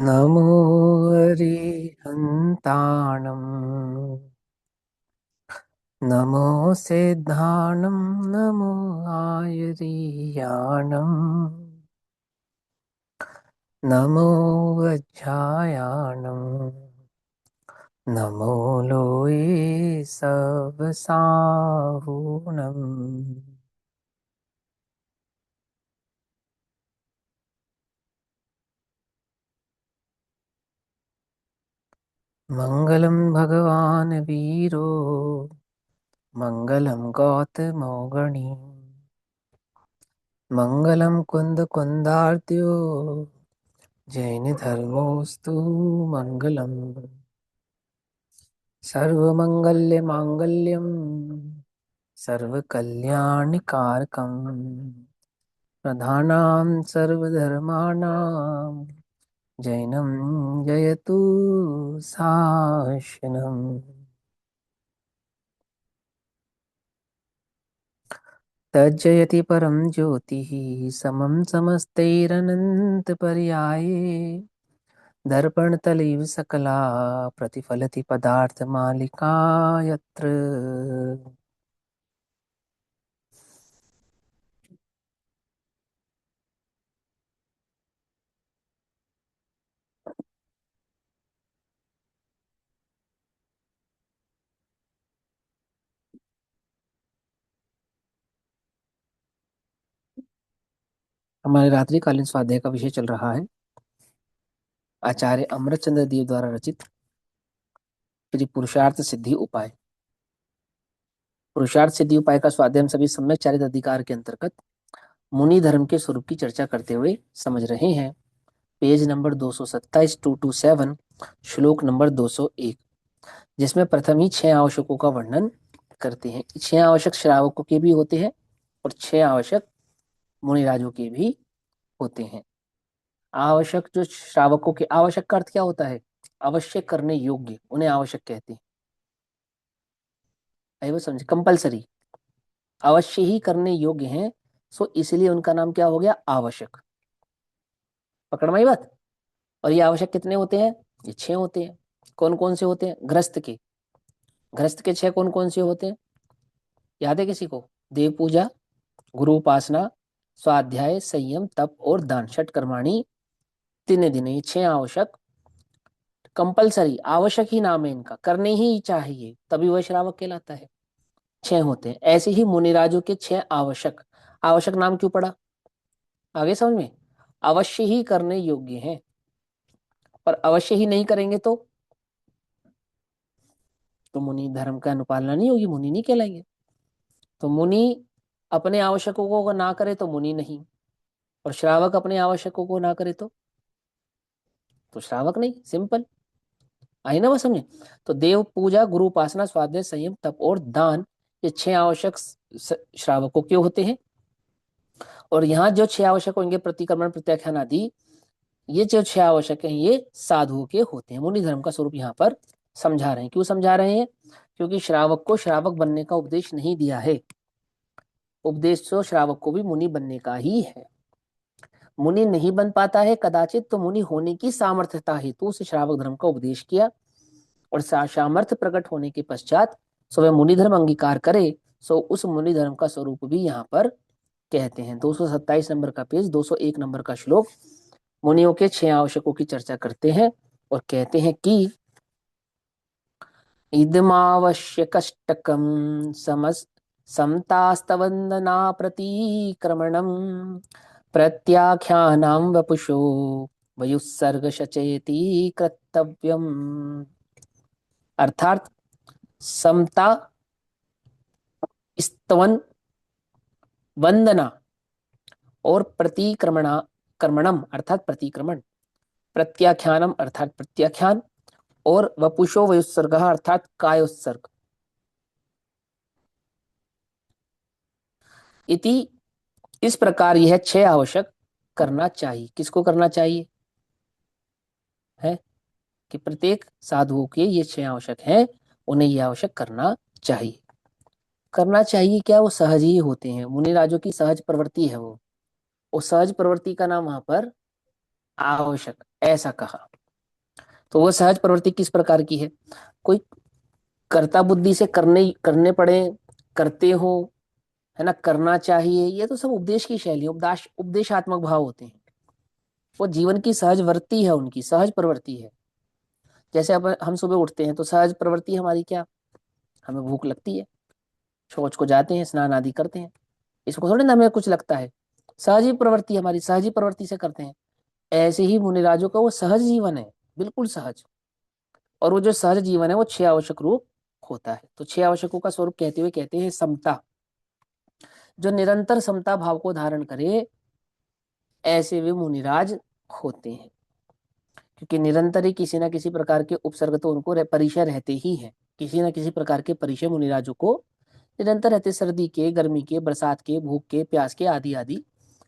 नमो अरिहन्ताणम् नमो सिद्धाणं नमो आयुर्याणम् नमो वज्रायाणम् नमो लोये सबसाहूणम्। मङ्गलं भगवान् वीरो मङ्गलं गौतमौगणी मङ्गलं कुन्दकुन्दार्त्यो जैनधर्मोऽस्तु मङ्गलम्। सर्वमङ्गल्यमाङ्गल्यं सर्वकल्याणिकारकं प्रधानां सर्वधर्माणां जैनं जयतु शासनम्। तज्जयति परं ज्योतिः समं समस्तैरनन्तपर्याये दर्पणतलैव सकला प्रतिफलति पदार्थमालिका यत्र। हमारे रात्रिकालीन स्वाध्याय का विषय चल रहा है आचार्य अमृतचंद्र देव द्वारा रचित श्री पुरुषार्थ सिद्धि उपाय। पुरुषार्थ सिद्धि उपाय का स्वाध्याय हम सभी सम्यक चारित अधिकार के अंतर्गत मुनि धर्म के स्वरूप की चर्चा करते हुए समझ रहे हैं। पेज नंबर 227 227 श्लोक नंबर 201, जिसमें प्रथम ही 6 आवश्यकों का वर्णन करते हैं। 6 आवश्यक श्रावकों के भी होते हैं और 6 आवश्यक मुनिराजों के भी होते हैं। आवश्यक जो श्रावकों के, आवश्यक का अर्थ क्या होता है? अवश्य करने योग्य, उन्हें आवश्यक कहते हैं। आइए वो समझे, कंपलसरी, अवश्य ही करने योग्य हैं, सो इसलिए उनका नाम क्या हो गया? आवश्यक। पकड़ में आई बात। और ये आवश्यक कितने होते हैं? ये 6 होते हैं। कौन कौन से होते हैं? गृहस्थ के। गृहस्थ के 6 कौन कौन से होते हैं? याद है किसी को? देव पूजा, गुरु उपासना, स्वाध्याय, संयम, तप और दान, षट कर्माणी तीन दिन। ये 6 आवश्यक कंपलसरी, आवश्यक ही नाम है इनका, करने ही चाहिए, तभी वह श्रावक कहलाता है। 6 होते हैं। ऐसे ही मुनिराजों के 6 आवश्यक। आवश्यक नाम क्यों पड़ा? आगे समझ में। अवश्य ही करने योग्य हैं, पर अवश्य ही नहीं करेंगे तो मुनि धर्म का अनुपालना नहीं होगी, मुनि नहीं कहलाएंगे। तो मुनि अपने आवश्यकों को ना करे तो मुनि नहीं, और श्रावक अपने आवश्यकों को ना करे तो श्रावक नहीं। सिंपल। आई ना वो समझे। तो देव पूजा, गुरु उपासना, स्वाध्याय, संयम, तप और दान, ये 6 आवश्यक श्रावकों के होते हैं। और यहाँ जो 6 आवश्यक होंगे, प्रतिक्रमण, प्रत्याख्यान आदि, ये जो 6 आवश्यक हैं ये साधुओं के होते हैं। मुनि धर्म का स्वरूप यहाँ पर समझा रहे हैं। क्यों समझा रहे हैं? क्योंकि श्रावक को श्रावक बनने का उपदेश नहीं दिया है। उपदेश तो श्रावक को भी मुनि बनने का ही है। मुनि नहीं बन पाता है कदाचित, तो मुनि होने की सामर्थ्यता हेतु उसे श्रावक धर्म का उपदेश किया, और सामर्थ्य प्रकट होने के पश्चात सो वह मुनि धर्म अंगीकार करे, सो उस मुनि धर्म का स्वरूप भी यहाँ पर कहते हैं। 227 नंबर का पेज, 201 नंबर का श्लोक मुनियों के 6 आवश्यकों की चर्चा करते हैं और कहते हैं कि इदमावश्यकष्टकम समस समतास्तवंदना प्रतिक्रमणम प्रत्याख्यानां वपुषो वयुस्सर्ग शचेति कर्तव्यम। अर्थात समता, स्तवन, वंदना और प्रतिक्रमणा कर्मणम अर्थात प्रतिक्रमण, प्रत्याख्यानम अर्थात प्रत्याख्यान, और वपुषो वयुत्सर्ग अर्थात कायोत्सर्ग इति, इस प्रकार यह 6 आवश्यक करना चाहिए। किसको करना चाहिए है? कि प्रत्येक साधुओं के ये 6 आवश्यक हैं, उन्हें ये आवश्यक करना चाहिए। करना चाहिए क्या? वो सहज ही होते हैं। मुनिराजों की सहज प्रवृत्ति है वो। उस सहज प्रवृत्ति का नाम वहां पर आवश्यक, ऐसा कहा। तो वो सहज प्रवृत्ति किस प्रकार की है? कोई कर्ता बुद्धि से करने करने पड़े, करते हो, है ना, करना चाहिए, ये तो सब उपदेश की शैली, उपदेशात्मक भाव होते हैं। वो जीवन की सहज वृत्ति है, उनकी सहज प्रवृत्ति है। जैसे अब हम सुबह उठते हैं तो सहज प्रवृत्ति हमारी क्या, हमें भूख लगती है, शौच को जाते हैं, स्नान आदि करते हैं, इसको थोड़ी ना हमें कुछ लगता है, सहज ही प्रवृत्ति हमारी, सहज ही प्रवृत्ति से करते हैं। ऐसे ही मुनिराजों का वो सहज जीवन है, बिल्कुल सहज। और वो जो सहज जीवन है वो छह आवश्यक रूप होता है। तो छह आवश्यकों का स्वरूप कहते हुए कहते हैं समता। जो निरंतर समता भाव को धारण करे, ऐसे वे मुनिराज होते हैं। क्योंकि निरंतर ही किसी ना किसी प्रकार के उपसर्ग तो उनको परिचय रहते ही है, किसी ना किसी प्रकार के परिचय मुनिराजों को निरंतर रहते, सर्दी के, गर्मी के, बरसात के, भूख के, प्यास के, आदि आदि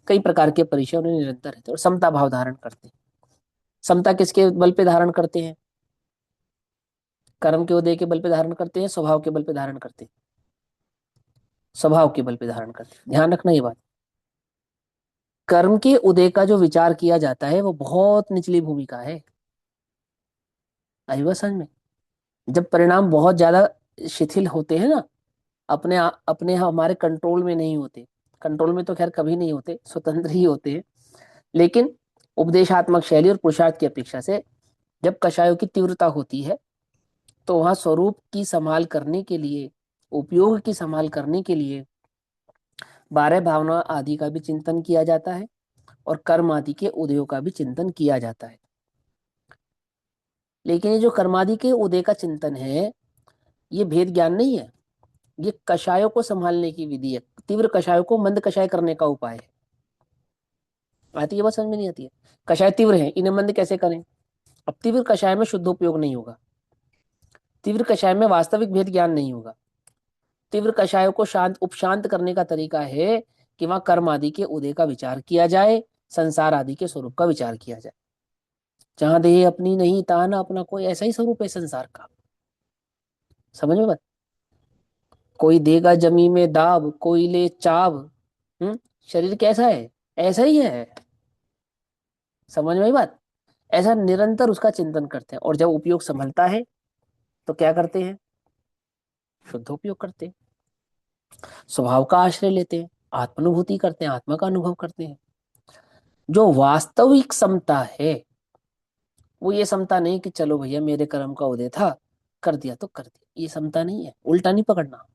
कई प्रकार के परिचय उन्हें निरंतर रहते हैं और समता भाव धारण करते हैं। समता किसके बल पे धारण करते हैं? कर्म के उदय के बल पे धारण करते हैं, स्वभाव के बल पे धारण करते हैं? स्वभाव के बल पे धारण करते हैं, ध्यान रखना ये बात। कर्म के उदय का जो विचार किया जाता है वो बहुत निचली भूमिका है। आई बात समझ में? जब परिणाम बहुत ज्यादा शिथिल होते हैं ना, अपने हमारे कंट्रोल में नहीं होते, कंट्रोल में तो खैर कभी नहीं होते, स्वतंत्र ही होते हैं, लेकिन उपदेशात्मक शैली और पुरुषार्थ की अपेक्षा से जब कषायों की तीव्रता होती है, तो वहां स्वरूप की संभाल करने के लिए, उपयोग की संभाल करने के लिए बारह भावना आदि का भी चिंतन किया जाता है और कर्म आदि के उदयों का भी चिंतन किया जाता है। लेकिन ये जो कर्मादि के उदय का चिंतन है, ये भेद ज्ञान नहीं है, ये कषायों को संभालने की विधि है, तीव्र कषायों को मंद कषाय करने का उपाय है। आती है बात समझ में? नहीं आती है? कषाय तीव्र है, इन्हें मंद कैसे करें? अब तीव्र कषाय में शुद्ध उपयोग नहीं होगा, तीव्र कषाय में वास्तविक भेद ज्ञान नहीं होगा। तीव्र कषायों को शांत उपशांत करने का तरीका है कि वहां कर्म आदि के उदय का विचार किया जाए, संसार आदि के स्वरूप का विचार किया जाए। जहां देह अपनी नहीं तहां ना अपना कोई, ऐसा ही स्वरूप है संसार का। समझ में बात? कोई देगा जमी में दाब, कोई ले चाब। शरीर कैसा है? ऐसा ही है। समझ में आई बात? ऐसा निरंतर उसका चिंतन करते हैं, और जब उपयोग संभलता है तो क्या करते हैं? शुद्ध उपयोग करते हैं, स्वभाव का आश्रय लेते हैं, आत्मानुभूति करते हैं, आत्मा का अनुभव करते हैं। जो वास्तविक समता है वो ये समता नहीं कि चलो भैया मेरे कर्म का उदय था, कर दिया तो कर दिया, ये समता नहीं है, उल्टा नहीं पकड़ना।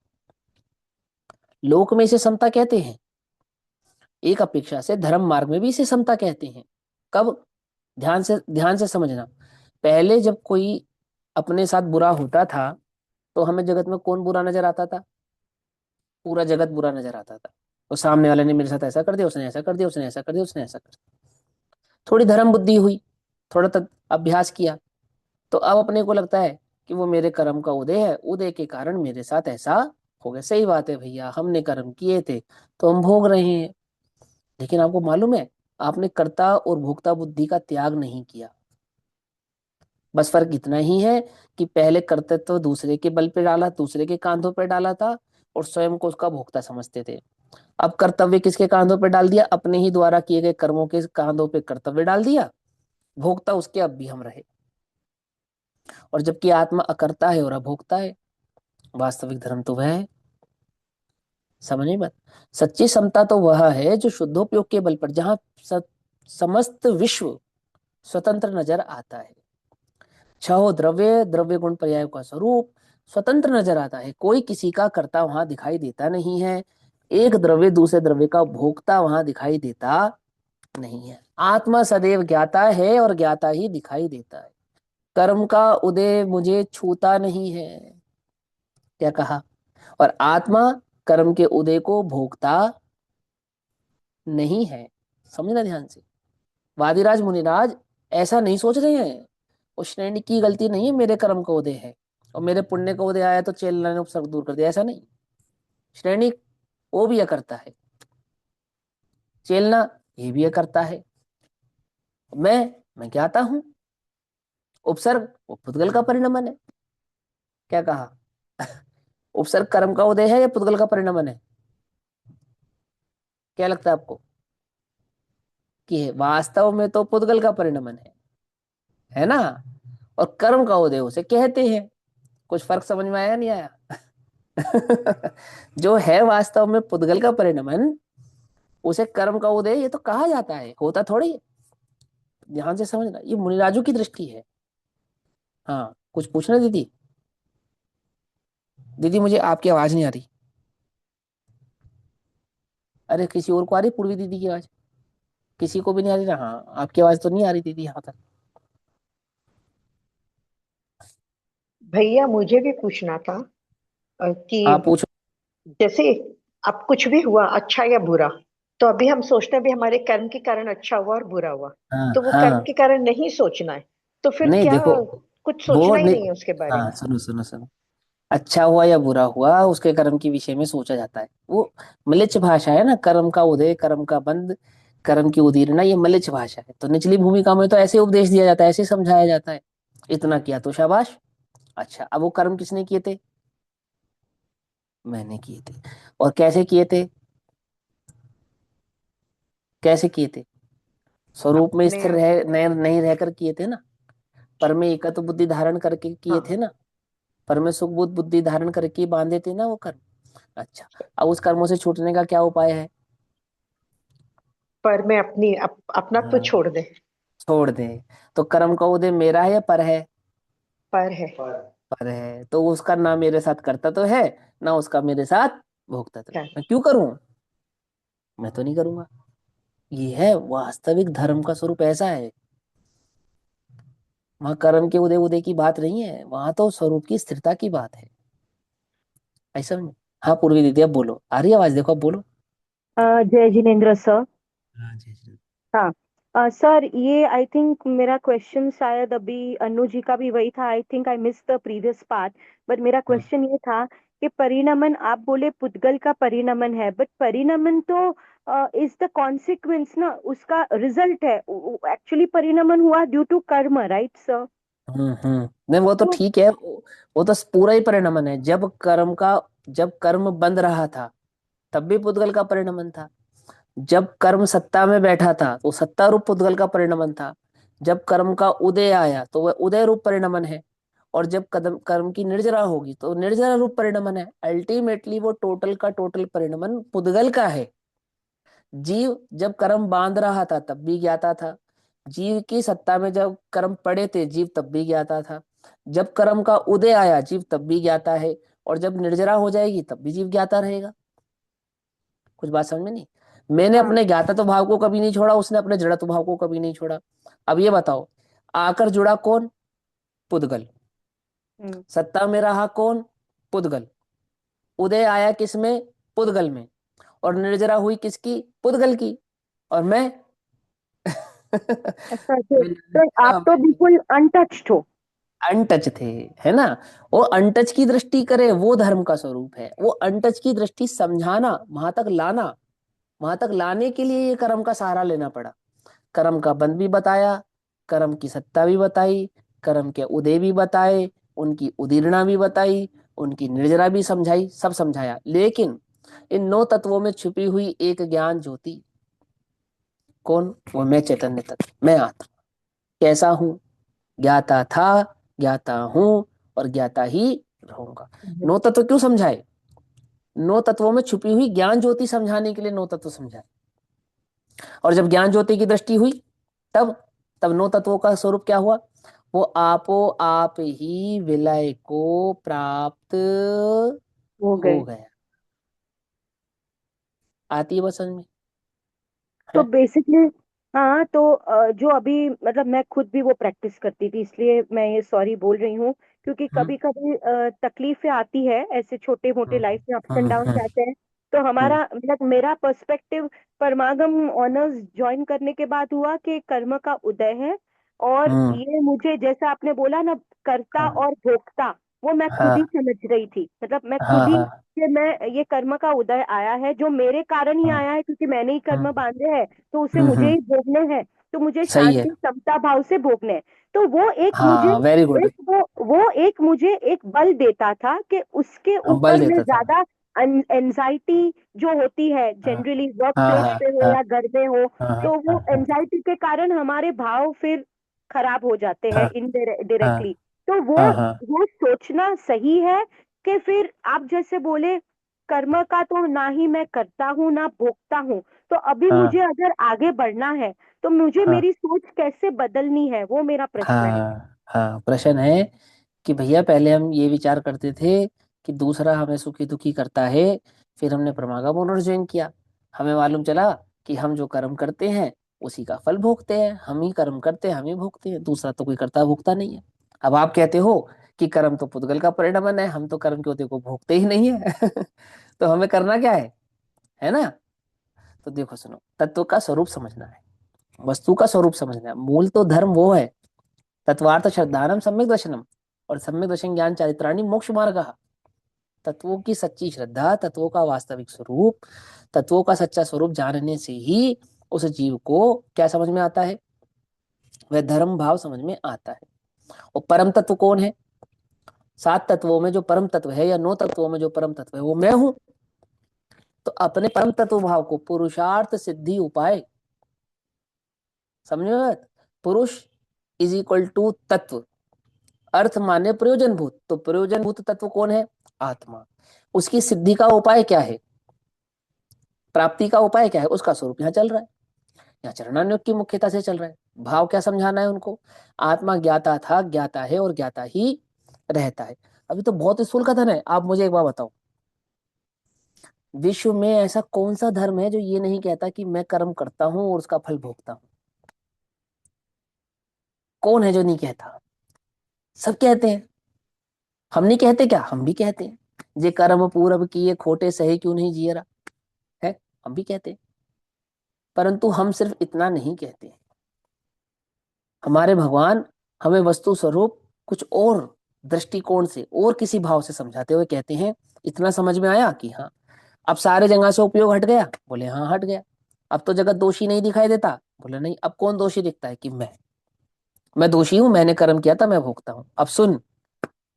लोक में इसे समता कहते हैं, एक अपेक्षा से धर्म मार्ग में भी इसे समता कहते हैं। कब? ध्यान से समझना। पहले जब कोई अपने साथ बुरा होता था तो हमें जगत में कौन बुरा नजर आता था? पूरा जगत बुरा नजर आता था। तो सामने वाले ने मेरे साथ ऐसा कर दिया, उसने ऐसा कर दिया, उसने ऐसा कर दिया, उसने ऐसा कर दिया। थोड़ी धर्म बुद्धि हुई, थोड़ा तक अभ्यास किया, तो अब अपने को लगता है कि वो मेरे कर्म का उदय है, उदय के कारण मेरे साथ ऐसा हो गया। सही बात है भैया, हमने कर्म किए थे तो हम भोग रहे हैं। लेकिन आपको मालूम है, आपने कर्ता और भोक्ता बुद्धि का त्याग नहीं किया। बस फर्क इतना ही है कि पहले कर्तव्य तो दूसरे के बल पे डाला, दूसरे के कांधों पे डाला था, और स्वयं को उसका भोक्ता समझते थे। अब कर्तव्य किसके कांधों पे डाल दिया? अपने ही द्वारा किए गए कर्मों के कांधों पे कर्तव्य डाल दिया, भोक्ता उसके अब भी हम रहे। और जबकि आत्मा अकर्ता है और अभोक्ता है, वास्तविक धर्म तो वह है। समझ में बात? सच्ची समता तो वह है जो शुद्धोपयोग के बल पर, जहां समस्त विश्व स्वतंत्र नजर आता है। छह द्रव्य, द्रव्य गुण पर्याय का स्वरूप स्वतंत्र नजर आता है, कोई किसी का कर्ता वहां दिखाई देता नहीं है, एक द्रव्य दूसरे द्रव्य का भोक्ता वहां दिखाई देता नहीं है। आत्मा सदैव ज्ञाता है और ज्ञाता ही दिखाई देता है। कर्म का उदय मुझे छूता नहीं है, क्या कहा? और आत्मा कर्म के उदय को भोगता नहीं है। समझना ध्यान से। वादिराज मुनिराज ऐसा नहीं सोच रहे हैं, उस श्रेणी की गलती नहीं है मेरे कर्म का उदय है और मेरे पुण्य का उदय आया तो चेलन ने उपसर्ग दूर कर दिया, ऐसा नहीं। श्रेणी वो भी यह करता है, चेलना ये भी यह करता है। मैं ज्ञाता हूं, उपसर्ग वो पुद्गल का परिणमन है। क्या कहा? उपसर्ग कर्म का उदय है या पुद्गल का परिणमन है? क्या लगता है आपको? कि वास्तव में तो पुद्गल का परिणमन है ना? और कर्म का उदय उसे कहते हैं। कुछ फर्क समझ में आया नहीं आया? जो है वास्तव में पुद्गल का परिणमन, उसे कर्म का उदय ये तो कहा जाता है, होता थोड़ी है। ध्यान से समझना, ये मुनिराजू की दृष्टि है। हाँ, कुछ पूछना दीदी? दीदी मुझे आपकी आवाज नहीं आ रही। अरे किसी और को आ रही पूर्वी दीदी की आवाज? किसी को भी नहीं आ रही ना? हाँ, आपकी आवाज तो नहीं आ रही दीदी यहाँ तक। भैया मुझे भी पूछना था हाँ कि पूछो। जैसे अब कुछ भी हुआ अच्छा या बुरा, तो अभी हम सोचते हैं भी हमारे कर्म के कारण अच्छा हुआ और बुरा हुआ, हाँ तो वो कर्म हाँ। के कारण नहीं सोचना है, तो फिर नहीं क्या, देखो, कुछ वो सोचना ही नहीं। नहीं है उसके बारे हाँ में? सुनो सुनो सुनो, अच्छा हुआ या बुरा हुआ उसके कर्म के विषय में सोचा जाता है। वो म्लेच्छ भाषा है ना, कर्म का उदय, कर्म का बंध, कर्म की उदीरना, ये म्लेच्छ भाषा है। तो निचली भूमिका में तो ऐसे उपदेश दिया जाता है, ऐसे समझाया जाता है। इतना किया तो शाबाश। अच्छा, अब वो कर्म किसने किए थे? मैंने किए थे। और कैसे किए थे? कैसे किए थे? स्वरूप में अपने स्थिर रह नहीं नहीं रहकर किए थे ना। पर में एकत्व बुद्धि धारण करके किए थे हाँ, ना। पर में सुख बुद्ध बुद्धि धारण करके बांधे थे ना वो कर्म। अच्छा, अब उस कर्मों से छूटने का क्या उपाय है? पर मैं अपना तो हाँ, छोड़ दे। छोड़ दे। तो कर्म का उदय मेरा है या पर है? पर है। पर है, तो उसका ना मेरे साथ करता तो है, ना उसका मेरे साथ भोगता तो है। है। मैं क्यों करूं? मैं तो नहीं करूंगा। ये है वास्तविक धर्म का स्वरूप, ऐसा है। वहां कर्म के उदय उदय की बात नहीं है, वहां तो स्वरूप की स्थिरता की बात है। ऐसा नहीं। हाँ पूर्वी दीदी अब बोलो, आ रही है आवाज? देखो अब बोलो। जय जिनेन्द्र सर। हाँ जी जी। हाँ। सर ये आई थिंक मेरा क्वेश्चन शायद अभी अनु जी का भी वही था, I think I miss the previous part. But मेरा हाँ क्वेश्चन ये था कि परिणमन आप बोले पुद्गल का परिणमन है, बट परिणमन तो इज द कॉन्सिक्वेंस ना, उसका रिजल्ट है। एक्चुअली परिणमन हुआ ड्यू टू कर्म, राइट सर? नहीं वो तो तो ठीक है, वो तो पूरा ही परिणमन है। जब कर्म बंद रहा था तब भी पुद्गल का परिणमन था। जब कर्म सत्ता में बैठा था तो सत्ता रूप पुद्गल का परिणमन था। जब कर्म का उदय आया तो वह उदय रूप परिणमन है। और जब कदम कर्म की निर्जरा होगी तो निर्जरा रूप परिणमन है। अल्टीमेटली वो टोटल का टोटल परिणमन पुद्गल का है। जीव जब कर्म बांध रहा था तब भी ज्ञाता था। जीव की सत्ता में जब कर्म पड़े थे जीव तब भी ज्ञाता था। जब कर्म का उदय आया जीव तब भी ज्ञाता है। और जब निर्जरा हो जाएगी तब भी जीव ज्ञाता रहेगा। कुछ बात समझ में नहीं? मैंने हाँ। अपने ज्ञाता तो भाव को कभी नहीं छोड़ा, उसने अपने जड़त्व भाव को कभी नहीं छोड़ा। अब ये बताओ, आकर जुड़ा कौन? पुद्गल। हम्म। सत्ता में रहा कौन? पुद्गल। उदय आया किसमें? पुद्गल में। और निर्जरा हुई किसकी? पुद्गल की। और मैं अच्छा तो आप हाँ, तो बिल्कुल अनटच्ड हो। अनटच थे, है ना? वो अनटच की दृष्टि करे वो धर्म का स्वरूप है। वो अनटच की दृष्टि समझाना, वहां तक लाना, वहां तक लाने के लिए ये कर्म का सहारा लेना पड़ा। कर्म का बंध भी बताया, कर्म की सत्ता भी बताई, कर्म के उदय भी बताए, उनकी उदीरना भी बताई, उनकी निर्जरा भी समझाई, सब समझाया। लेकिन इन 9 तत्वों में छुपी हुई एक ज्ञान ज्योति, कौन? वो मैं चैतन्य तत्व, मैं आत्मा। कैसा हूं? ज्ञाता था, ज्ञाता हूं, और ज्ञाता ही रहूंगा। 9 तत्व क्यों समझाए? 9 तत्वों में छुपी हुई ज्ञान ज्योति समझाने के लिए 9 तत्व समझाए। और जब ज्ञान ज्योति की दृष्टि हुई तब तब 9 तत्वों का स्वरूप क्या हुआ? वो आपो आप ही विलय को प्राप्त हो हो गए। गया। आती है बस समझ में? तो है। बेसिकली हाँ, तो जो अभी मतलब मैं खुद भी वो प्रैक्टिस करती थी, इसलिए मैं ये सॉरी बोल रही हूँ, क्योंकि हम्म कभी कभी तकलीफें आती है ऐसे छोटे मोटे हम्म लाइफ में, अप्स एंड हम्म डाउन हम्म आते हैं। तो हम्म हमारा मतलब मेरा पर्सपेक्टिव परमागम ऑनर्स ज्वाइन करने के बाद हुआ कि कर्म का उदय है, और हम्म, ये मुझे जैसा आपने बोला ना, कर्ता हाँ और भोक्ता, वो मैं खुद ही हाँ समझ रही थी। मतलब मैं हाँ खुद ही, हाँ कि मैं ये कर्म का उदय आया है जो मेरे कारण ही हाँ, आया है, क्योंकि मैंने ही कर्म हम्म बांधे हैं, तो उसे मुझे हम्म, ही भोगने हैं। तो मुझे सही है। शांति समता भाव से भोगने हैं। तो वो एक मुझे हाँ वेरी गुड। एक वो एक मुझे एक बल देता था कि उसके हम बल ऊपर मैं देता था। ज्यादा एंजाइटी जो होती है हाँ जनरली वर्क हाँ प्लेस हाँ पे हो हाँ या घर में हो, हाँ तो वो हाँ हाँ एंजाइटी के कारण हमारे भाव फिर खराब हो जाते हैं हाँ हाँ इनडायरेक्टली। तो हाँ हाँ वो सोचना सही है कि फिर आप जैसे बोले कर्म का तो ना ही मैं करता हूँ ना भोगता हूँ। तो अभी मुझे हाँ अगर आगे बढ़ना है तो मुझे हाँ मेरी सोच कैसे बदलनी है, वो मेरा प्रश्न है। हाँ हाँ, प्रश्न है कि भैया पहले हम ये विचार करते थे कि दूसरा हमें सुखी दुखी करता है, फिर हमने परमागम पुनर्जन्म किया, हमें मालूम चला कि हम जो कर्म करते हैं उसी का फल भोगते हैं, हम ही कर्म करते हैं हम ही भोगते हैं, दूसरा तो कोई करता भोगता नहीं है। अब आप कहते हो कि कर्म तो पुद्गल का परिणमन है, हम तो कर्म के होते को भोगते ही नहीं है तो हमें करना क्या है ना? तो देखो सुनो, तत्व का स्वरूप समझना है, वस्तु का स्वरूप समझना है। मूल तो धर्म वो है, तत्वार्थ श्रद्धानम सम्यक दर्शनम, और सम्यक दर्शन ज्ञान चारित्राणि मोक्ष मार्ग। तत्वों की सच्ची श्रद्धा, तत्वों का वास्तविक स्वरूप, तत्वों का सच्चा स्वरूप जानने से ही उस जीव को क्या समझ में आता है? वह धर्म भाव समझ में आता है। और परम तत्व कौन है? सात तत्वों में जो परम तत्व है, या नौ तत्वों में जो परम तत्व है, वो मैं हूं। तो अपने परम तत्व भाव को पुरुषार्थ सिद्धि उपाय, समझ में बात? पुरुष इज इक्वल टू तत्व, अर्थ माने प्रयोजन भूत, तो प्रयोजन भूत तत्व कौन है? आत्मा। उसकी सिद्धि का उपाय क्या है? प्राप्ति का उपाय क्या है? उसका स्वरूप यहाँ चल रहा है, यहाँ चरणान्योग की मुख्यता से चल रहा है। भाव क्या समझाना है उनको? आत्मा ज्ञाता था, ज्ञाता है और ज्ञाता ही रहता है। अभी तो बहुत स्थूल कथन है। आप मुझे एक बात बताओ, विश्व में ऐसा कौन सा धर्म है जो ये नहीं कहता कि मैं कर्म करता हूं और उसका फल भोगता हूं? कौन है जो नहीं कहता? सब कहते हैं। हम नहीं कहते क्या? हम भी कहते हैं, जे कर्म पूरब किए खोटे सहे क्यों नहीं जियरा, है, हम भी कहते हैं। परंतु हम सिर्फ इतना नहीं कहते, हमारे भगवान हमें वस्तु स्वरूप कुछ और दृष्टिकोण से और किसी भाव से समझाते हुए कहते हैं। इतना समझ में आया कि हाँ, अब सारे जगह से उपयोग हट गया? बोले हाँ हट गया। अब तो जगत दोषी नहीं दिखाई देता? बोले नहीं, अब कौन दोषी दिखता है? कि मैं दोषी हूं, मैंने कर्म किया था, मैं भोगता हूं। अब सुन,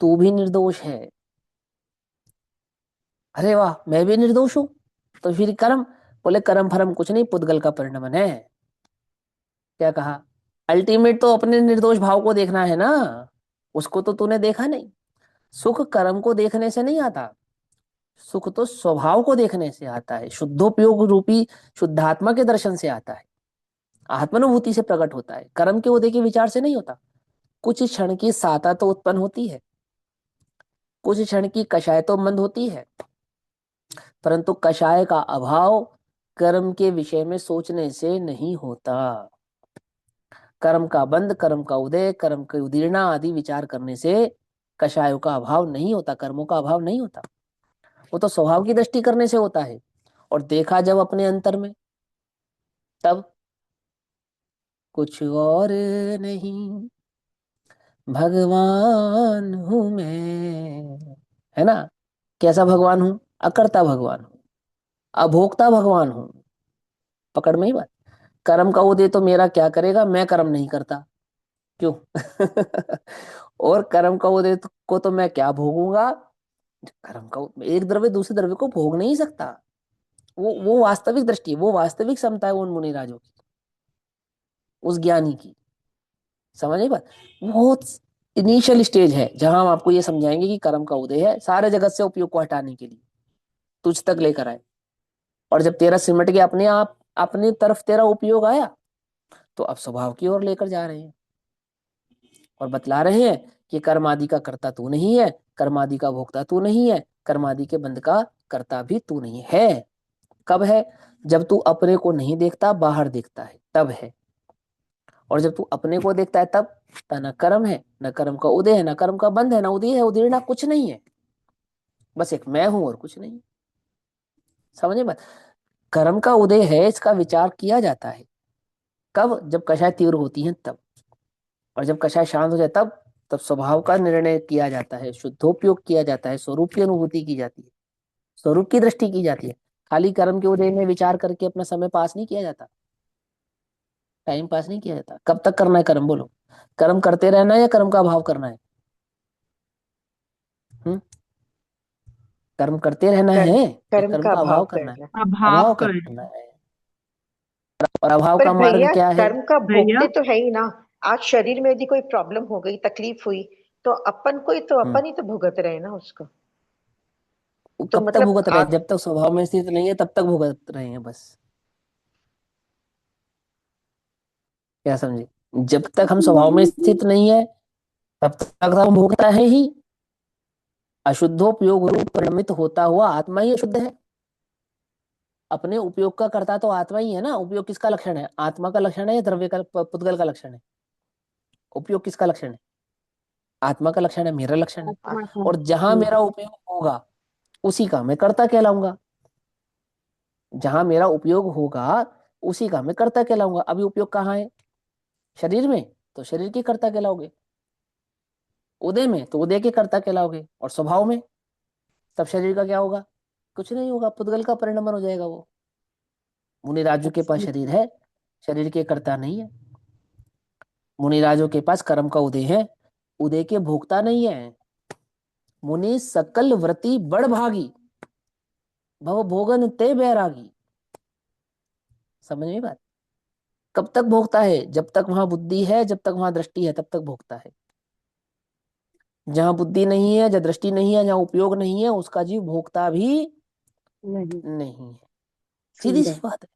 तू भी निर्दोष है। अरे वाह, मैं भी निर्दोष हूं, तो फिर कर्म? बोले कर्म फर्म कुछ नहीं, पुद्गल का परिणमन है। क्या कहा? अल्टीमेट तो अपने निर्दोष भाव को देखना है ना, उसको तो तूने देखा नहीं। सुख कर्म को देखने से नहीं आता, सुख तो स्वभाव को देखने से आता है, शुद्धोपयोग रूपी शुद्धात्मा के दर्शन से आता है, आत्मानुभूति से प्रकट होता है, कर्म के उदय के विचार से नहीं होता। कुछ क्षण की साता तो उत्पन्न होती है, कुछ क्षण की कषाय तो मंद होती है, परंतु कषाय का अभाव कर्म के विषय में सोचने से नहीं होता। कर्म का बंध, कर्म का उदय, कर्म की उदीर्णा आदि विचार करने से कषायों का अभाव नहीं होता, कर्मों का अभाव नहीं होता। वो तो स्वभाव की दृष्टि करने से होता है। और देखा जब अपने अंतर में, तब कुछ और नहीं, भगवान हूं मैं, है ना? कैसा भगवान हूं? अकर्ता भगवान हूं, अभोक्ता भगवान हूं। पकड़ में ही बात। कर्म का उदय तो मेरा क्या करेगा, मैं कर्म नहीं करता, क्यों? और कर्म का उदय को तो मैं क्या भोगूंगा? कर्म का एक द्रव्य दूसरे द्रव्य को भोग नहीं सकता। वो वास्तविक दृष्टि, वो वास्तविक क्षमता है उन मुनिराजों की, उस ज्ञानी की। समझ बात? बहुत इनिशियल स्टेज है जहां हम आपको ये समझाएंगे कि कर्म का उदय है सारे जगत से उपयोग को हटाने के लिए, तुझ तक लेकर आए। और जब तेरा सिमट गया अपने आप, अपनी तरफ तेरा उपयोग आया, तो अब स्वभाव की ओर लेकर जा रहे हैं और बतला रहे हैं कि कर्म आदि का कर्ता तू नहीं है, कर्म आदि का भोक्ता तू नहीं है, कर्म आदि के बंध का कर्ता भी तू नहीं है। कब है? जब तू अपने को नहीं देखता, बाहर देखता है, तब है। और जब तू अपने को देखता है तब न कर्म है, न कर्म का उदय है, न कर्म का बंध है, न उदय है उदीर्णा कुछ नहीं है, बस एक मैं हूं और कुछ नहीं। समझे बात? कर्म का उदय है, इसका विचार किया जाता है कब? जब कषाय तीव्र होती है तब। और जब कषाय शांत हो जाए तब स्वभाव का निर्णय किया जाता है, शुद्धोपयोग किया जाता है, स्वरूप की अनुभूति की जाती है, स्वरूप की दृष्टि की जाती है। खाली कर्म के उदय में विचार करके अपना समय पास नहीं किया जाता, टाइम पास नहीं किया जाता। कब तक करना है कर्म? बोलो, कर्म करते रहना है या कर्म का अभाव करना है? हम्म? कर्म करते रहना कर्म है या कर्म कर्म का का अभाव अभाव करना है? करना। अभाव अभाव कर। करना है। और अभाव पर का मार्ग भैया क्या है? कर्म का भैया भोगते तो है ही ना। आज शरीर में यदि कोई प्रॉब्लम हो गई, तकलीफ हुई, तो अपन को ही तो, हम्म। अपन ही तो भुगत रहे हैं ना उसको। वो तो कब तक मतलब भुगत रहे हैं? आप। जब तक स्वभाव में स्थित नहीं है तब तक भुगत रहे हैं बस। क्या समझे? जब तक हम स्वभाव में स्थित नहीं है तब तक हम भोगता है ही। अशुद्धोपयोग रूप परिणमित होता हुआ आत्मा ही अशुद्ध है। अपने उपयोग का करता तो आत्मा ही है ना। उपयोग किसका लक्षण है? आत्मा का लक्षण है या द्रव्य का, पुद्गल का लक्षण है? उपयोग किसका लक्षण है? आत्मा का लक्षण है, मेरा लक्षण है। आत्मा का। और जहां मेरा उपयोग होगा उसी का मैं कर्ता कहलाऊंगा। जहां मेरा उपयोग होगा उसी का मैं कर्ता कहलाऊंगा। अभी उपयोग कहाँ है? शरीर में, तो शरीर के कर्ता कहलाओगे। उदय में तो उदय के कर्ता कहलाओगे। और स्वभाव में तब शरीर का क्या होगा? कुछ नहीं होगा, पुद्गल का परिणमन हो जाएगा वो। मुनिराजु के पास शरीर है, शरीर के कर्ता नहीं है। मुनिराजों के पास कर्म का उदय है, उदय के भोक्ता नहीं है। मुनि सकल व्रति बड़ भागी, भव भोगन ते बैरागी। समझ में बात? कब तक भोगता है? जब तक वहां बुद्धि है, जब तक वहां दृष्टि है तब तक भोगता है। जहां बुद्धि नहीं है, जहां दृष्टि नहीं है, जहां उपयोग नहीं है, उसका जीव भोगता भी नहीं। नहीं है। सीधी सी सुंदर। बात है।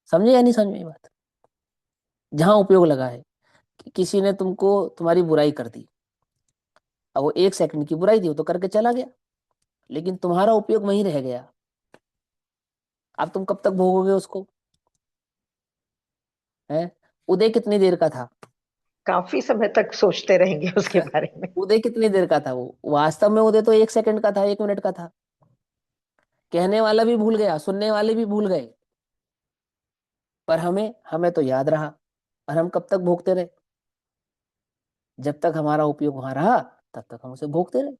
समझे या नहीं समझ में बात? जहां उपयोग लगा है, कि किसी ने तुमको तुम्हारी बुराई कर दी, अब वो 1 सेकंड की बुराई थी, वो तो करके चला गया, लेकिन तुम्हारा उपयोग वहीं रह गया। अब तुम कब तक भोगोगे उसको? है? उदय कितनी देर का था? काफी समय तक सोचते रहेंगे उसके बारे में। उदय कितनी देर का था? वो वास्तव में उदय तो 1 सेकंड का था, 1 मिनट का था। कहने वाला भी भूल गया, सुनने वाले भी भूल गए, पर हमें हमें तो याद रहा। और हम कब तक भोगते रहे? जब तक हमारा उपयोग वहां रहा तब तक हम उसे भोगते रहे,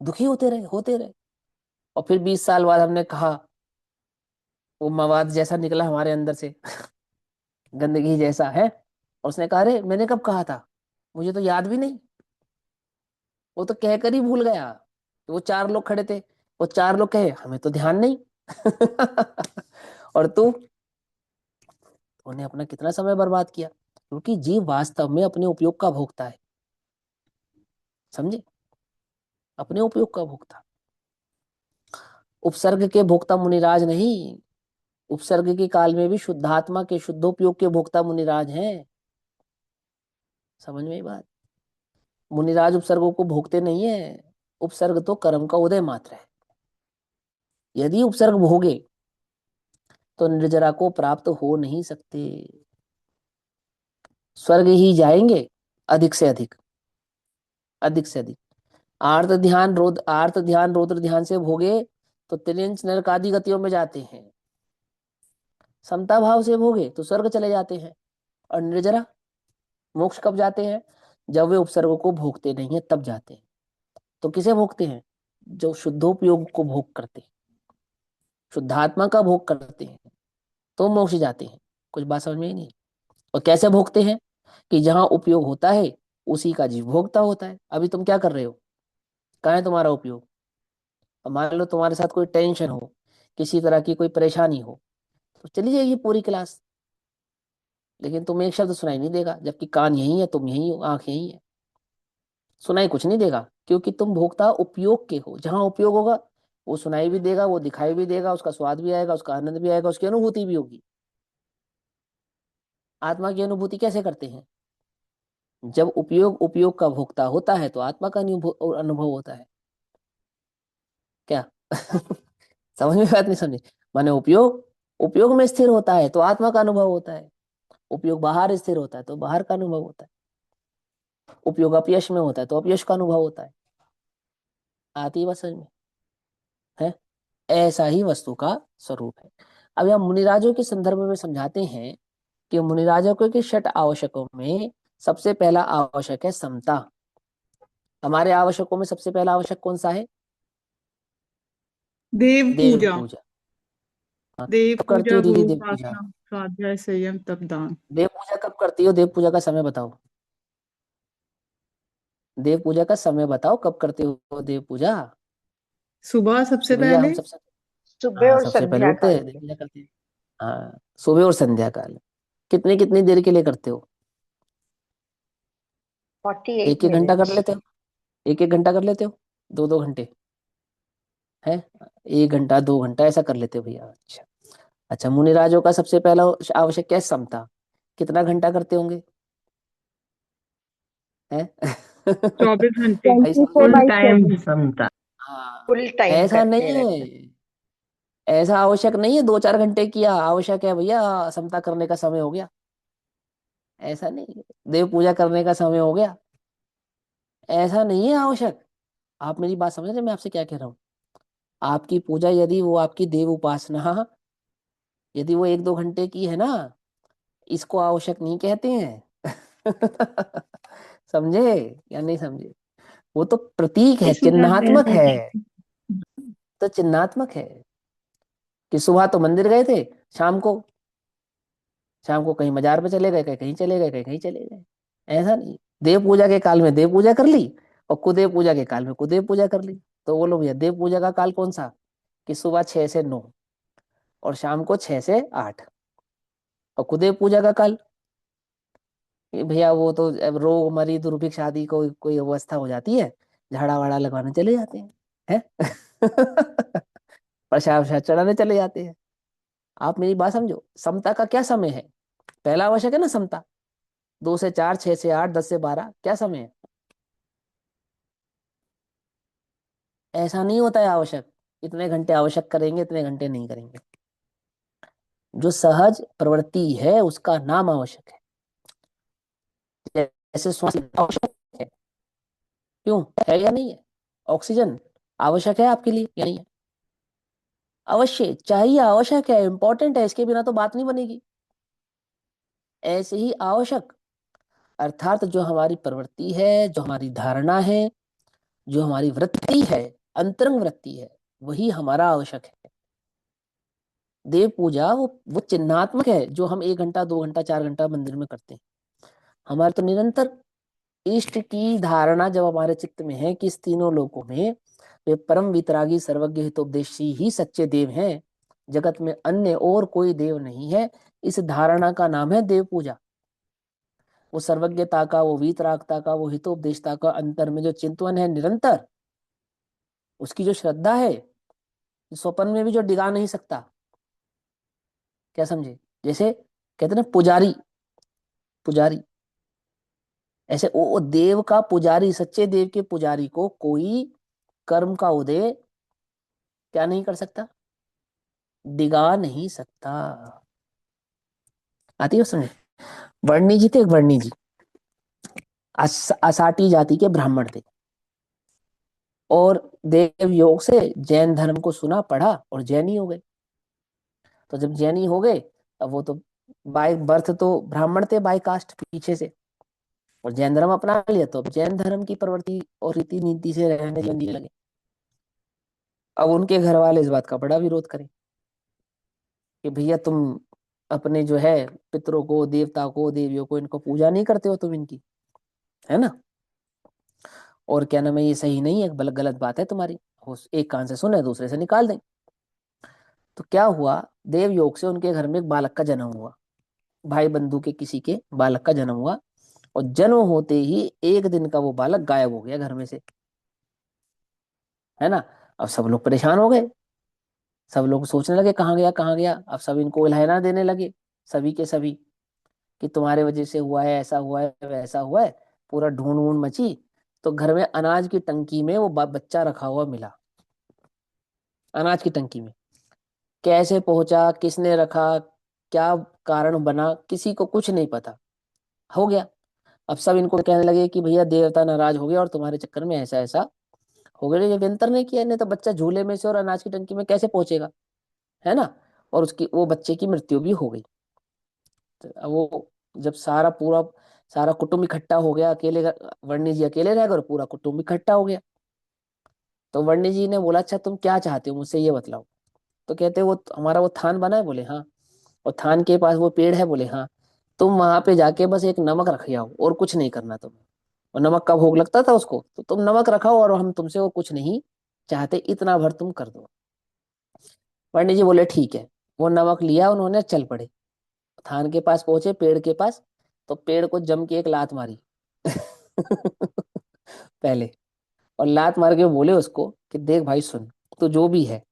दुखी होते रहे, होते रहे। और फिर 20 साल बाद हमने कहा, वो मवाद जैसा निकला हमारे अंदर से, गंदगी जैसा है। और उसने कहा, अरे मैंने कब कहा था, मुझे तो याद भी नहीं। वो तो कहकर ही भूल गया। वो 4 लोग खड़े थे, वो 4 लोग कहे, हमें तो ध्यान नहीं। और तू, उन्हें अपना कितना समय बर्बाद किया। क्योंकि जीव वास्तव में अपने उपयोग का भोगता है। समझे? अपने उपयोग का भोगता। उपसर्ग के भोक्ता मुनिराज नहीं। उपसर्ग के काल में भी शुद्धात्मा के शुद्धोपयोग के भोक्ता मुनिराज हैं। समझ में ये बात? मुनिराज उपसर्गों को भोगते नहीं है। उपसर्ग तो कर्म का उदय मात्र है। यदि उपसर्ग भोगे तो निर्जरा को प्राप्त हो नहीं सकते। स्वर्ग ही जाएंगे अधिक से अधिक, अधिक से अधिक। आर्त ध्यान रौद्र ध्यान से भोगे तो त्रियंच नरक आदि गतियों में जाते हैं। समता भाव से भोगे तो स्वर्ग चले जाते हैं। और निर्जरा मोक्ष कब जाते हैं? जब वे उपसर्ग को भोगते नहीं है तब जाते हैं। तो किसे भोगते हैं? जो शुद्धोपयोग को भोग करते हैं, शुद्धात्मा का भोग करते हैं, तो मोक्ष जाते हैं। कुछ बात समझ में ही नहीं? और कैसे भोगते हैं? कि जहां उपयोग होता है उसी का जीव भोगता होता है। अभी तुम क्या कर रहे हो? कहाँ है तुम्हारा उपयोग? अब मान लो तुम्हारे साथ कोई टेंशन हो, किसी तरह की कोई परेशानी हो, तो चली जाएगी पूरी क्लास, लेकिन तुम्हें एक शब्द सुनाई नहीं देगा, जबकि कान यही है, तुम यही हो, आंख यही है। सुनाई कुछ नहीं देगा, क्योंकि तुम भोक्ता उपयोग के हो। जहां उपयोग होगा वो सुनाई भी देगा, वो दिखाई भी देगा, उसका स्वाद भी आएगा, उसका आनंद भी आएगा, उसकी अनुभूति भी होगी। आत्मा की अनुभूति कैसे करते हैं? जब उपयोग उपयोग का भोक्ता होता है तो आत्मा का अनुभव होता है। क्या? समझ में बात नहीं समझे? माने उपयोग उपयोग में स्थिर होता है तो आत्मा का अनुभव होता है। उपयोग बाहर स्थिर होता है तो बाहर का अनुभव होता है। उपयोग अपयश में होता है तो अपयश का अनुभव होता है। आती है बात समझ में? है? ऐसा ही वस्तु का स्वरूप है। अब यहाँ मुनिराजों के संदर्भ में समझाते हैं कि मुनिराजों के 6 आवश्यकों में सबसे पहला आवश्यक है समता। हमारे आवश्यकों में सबसे पहला आवश्यक कौन सा है? देव देव पूजा। पूजा। हाँ, देव कब करती पूजा, हो दीदी गुरु देव पूजा? उपासना, स्वाध्याय, संयम, तप, दान। देव पूजा कब करती हो? देव पूजा का समय बताओ। देव पूजा का समय बताओ, कब करते हो देव पूजा? सुबह सबसे सुबह या हम पहले। सबसे? सुबह हाँ, और सबसे पहले संध्या उठते काल हैं देव में। पूजा करते हैं। हाँ, सुबह और संध्या काल। कितनी कितनी देर के लिए करते हो? 48 एक घंटा कर minutes. लेते हो, एक घंटा कर लेते हो, 2 घंटे है, 1 घंटा 2 घंटा ऐसा कर लेते हो भैया। अच्छा, अच्छा, मुनिराजों का सबसे पहला आवश्यक क्या है? समता। कितना घंटा करते होंगे? है 24 घंटे भाई ट्वेंटी समझ फोर रहे फुल हो? बाई टाइम सेवन समता। हाँ, फुल टाइम ऐसा करते नहीं रहते। है, ऐसा आवश्यक नहीं है 2-4 घंटे किया आवश्यक है भैया, समता करने का समय हो गया, ऐसा नहीं है। देव पूजा करने का समय हो गया, ऐसा नहीं है आवश्यक। आप मेरी बात समझ रहे हैं मैं आपसे क्या कह रहा हूँ? आपकी पूजा यदि वो आपकी देव उपासना यदि वो 1-2 घंटे की है ना, इसको आवश्यक नहीं कहते हैं। समझे या नहीं समझे? वो तो प्रतीक है, चिन्हात्मक है, तो चिन्हात्मक है कि सुबह तो मंदिर गए थे, शाम को शाम को कहीं मजार पे चले गए, कहीं कहीं चले गए, कहीं कहीं चले गए, ऐसा नहीं। देव पूजा के काल में देव पूजा कर ली, और कुदेव पूजा के काल में कुदेव पूजा कर ली। तो बोलो भैया देव पूजा का काल कौन सा? कि सुबह 6 से 9 और शाम को 6 से 8। और कुदेव पूजा का काल कि भैया वो तो अब रोग मरी दुर्भिक्ष आदि कोई अवस्था हो जाती है, झाड़ा वाड़ा लगवाने चले जाते हैं प्रसाद वसाद चढ़ाने चले जाते हैं। आप मेरी बात समझो, समता का क्या समय है? पहला आवश्यक है ना समता। 2 से 4, 6 से 8, 10 से 12 क्या समय है? ऐसा नहीं होता है आवश्यक, इतने घंटे आवश्यक करेंगे, इतने घंटे नहीं करेंगे। जो सहज प्रवृत्ति है उसका नाम आवश्यक है। जैसे श्वास लेना आवश्यक है, क्यों है या नहीं है? ऑक्सीजन आवश्यक है आपके लिए या नहीं है? अवश्य चाहिए, आवश्यक है, इंपॉर्टेंट है, इसके बिना तो बात नहीं बनेगी। ऐसे ही आवश्यक अर्थात जो हमारी प्रवृत्ति है, जो हमारी धारणा है, जो हमारी वृत्ति है, अंतरंग वृत्ति है, वही हमारा आवश्यक है। देव पूजा वो चिन्हात्मक है, जो हम 1 घंटा 2 घंटा 4 घंटा मंदिर में करते हैं। हमारे तो निरंतर इष्ट की धारणा जब हमारे चित्त में है कि इस तीनों लोकों में वे परम वितरागी सर्वज्ञ हितोपदेशी ही सच्चे देव हैं, जगत में अन्य और कोई देव नहीं है, इस धारणा का नाम है देव पूजा। वो सर्वज्ञता का, वो वीतरागता का, वो हितोपदेशता का अंतर में जो चिंतन है निरंतर, उसकी जो श्रद्धा है, स्वपन में भी जो डिगा नहीं सकता। क्या समझे? जैसे कहते हैं ना पुजारी, पुजारी ऐसे वो देव का पुजारी, सच्चे देव के पुजारी को कोई कर्म का उदय क्या नहीं कर सकता? डिगा नहीं सकता। आती है समझे? वर्णी जी थे, एक वर्णी जी असाटी जाति के ब्राह्मण थे, और देव योग से जैन धर्म को सुना पढ़ा और जैनी हो गए। तो जब जैनी हो गए, अब वो तो बाय बर्थ तो ब्राह्मण थे, बाय कास्ट पीछे से, और जैन धर्म अपना लिया, तो अब जैन धर्म की प्रवृत्ति और रीति नीति से रहने लगने लगे। अब उनके घर वाले इस बात का बड़ा विरोध करें कि भैया तुम अपने जो है पितरों को, देवता को, देवियों को, इनको पूजा नहीं करते हो तुम इनकी, है ना? और क्या नाम है, ये सही नहीं है, गलत बात है तुम्हारी। एक कान से सुने दूसरे से निकाल दें। तो क्या हुआ, देव योग से उनके घर में एक बालक का जन्म हुआ, भाई बंधु के किसी के बालक का जन्म हुआ, और जन्म होते ही एक दिन का वो बालक गायब हो गया घर में से, है ना? अब सब लोग परेशान हो गए, सब लोग सोचने लगे कहाँ गया कहाँ गया। अब सब इनको इल्हाना देने लगे, सभी के सभी, कि तुम्हारे वजह से हुआ है, ऐसा हुआ है, वैसा हुआ है, पूरा ढूंढ वूंढ मची। तो घर में अनाज की टंकी में वो बच्चा रखा हुआ मिला, अनाज की टंकी में। कैसे पहुंचा, किसने रखा, क्या कारण बना, किसी को कुछ नहीं पता, हो गया। अब सब इनको कहने लगे कि भैया देवता नाराज हो गया और तुम्हारे चक्कर में ऐसा ऐसा हो गया, ये व्यंतर ने किया, नहीं तो बच्चा झूले में से और अनाज की टंकी में कैसे पहुंचेगा, है ना? और उसकी वो बच्चे की मृत्यु भी हो गई। तो अब वो जब सारा कुटुंब इकट्ठा हो गया, वर्णी जी अकेले रह गए और पूरा कुटुंब इकट्ठा हो गया। तो वर्णी जी ने बोला अच्छा तुम क्या चाहते हो मुझसे ये बतलाओ। तो कहते वो हमारा वो थान बना है, बोले हाँ। और थान के पास वो पेड़ है, बोले हाँ। तुम वहां पे जाके बस एक नमक रख आओ और कुछ नहीं करना तुम्हें। और नमक का भोग लगता था उसको, तो तुम नमक रखाओ और हम तुमसे वो कुछ नहीं चाहते, इतना भर तुम कर दो। पंडित जी बोले ठीक है। वो नमक लिया, उन्होंने चल पड़े, थान के पास पहुंचे, पेड़ के पास। तो पेड़ को जम के एक लात मारी पहले, और लात मार के बोले उसको कि देख भाई सुन, तू जो भी है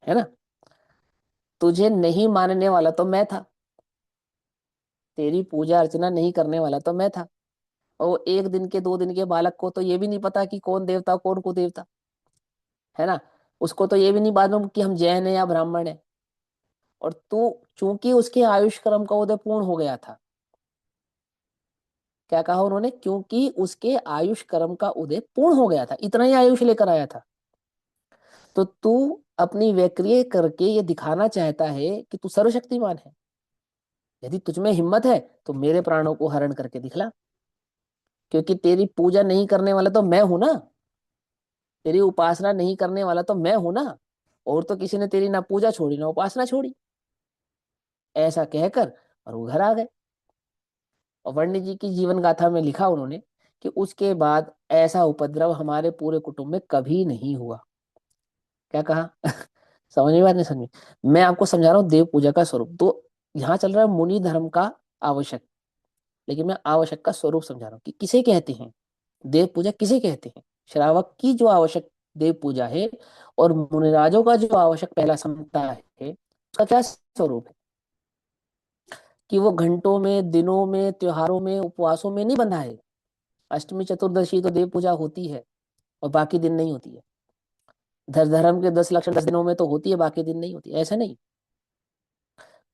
ना, तुझे नहीं मानने वाला तो मैं था, तेरी पूजा अर्चना नहीं करने वाला तो मैं था। और वो एक दिन के दो दिन के बालक को तो ये भी नहीं पता कि कौन देवता कौन कुदेवता, है ना। उसको तो ये भी नहीं मालूम कि हम जैन है या ब्राह्मण है। और तू, चूंकि उसके आयुष कर्म का उदय पूर्ण हो गया था, क्या कहा उन्होंने, क्योंकि उसके आयुष कर्म का उदय पूर्ण हो गया था, इतना ही आयुष लेकर आया था, तो तू अपनी वैक्रिय करके ये दिखाना चाहता है कि तू सर्वशक्तिमान है। यदि तुझमें हिम्मत है तो मेरे प्राणों को हरण करके दिखला, क्योंकि तेरी पूजा नहीं करने वाला तो मैं हूं ना, तेरी उपासना नहीं करने वाला तो मैं हूं ना, और तो किसी ने तेरी ना पूजा छोड़ी ना उपासना छोड़ी। ऐसा कहकर और वो घर आ गए। और वर्ण जी की जीवन गाथा में लिखा उन्होंने कि उसके बाद ऐसा उपद्रव हमारे पूरे कुटुंब में कभी नहीं हुआ। क्या कहा? समझ में बात नहीं समझ में? मैं आपको समझा रहा हूँ देव पूजा का स्वरूप। तो यहाँ चल रहा है मुनि धर्म का आवश्यक, लेकिन मैं आवश्यक का स्वरूप समझा रहा हूँ कि किसे कहते हैं देव पूजा, किसे कहते हैं। श्रावक की जो आवश्यक देव पूजा है, और मुनिराजों का जो आवश्यक पहला समता है, उसका क्या स्वरूप है कि वो घंटों में, दिनों में, त्योहारों में, उपवासों में नहीं बंधा है। अष्टमी चतुर्दशी तो देव पूजा होती है और बाकी दिन नहीं होती है। धर्म के 10 लक्षण 10 दिनों में तो होती है, बाकी दिन नहीं होती, ऐसा नहीं।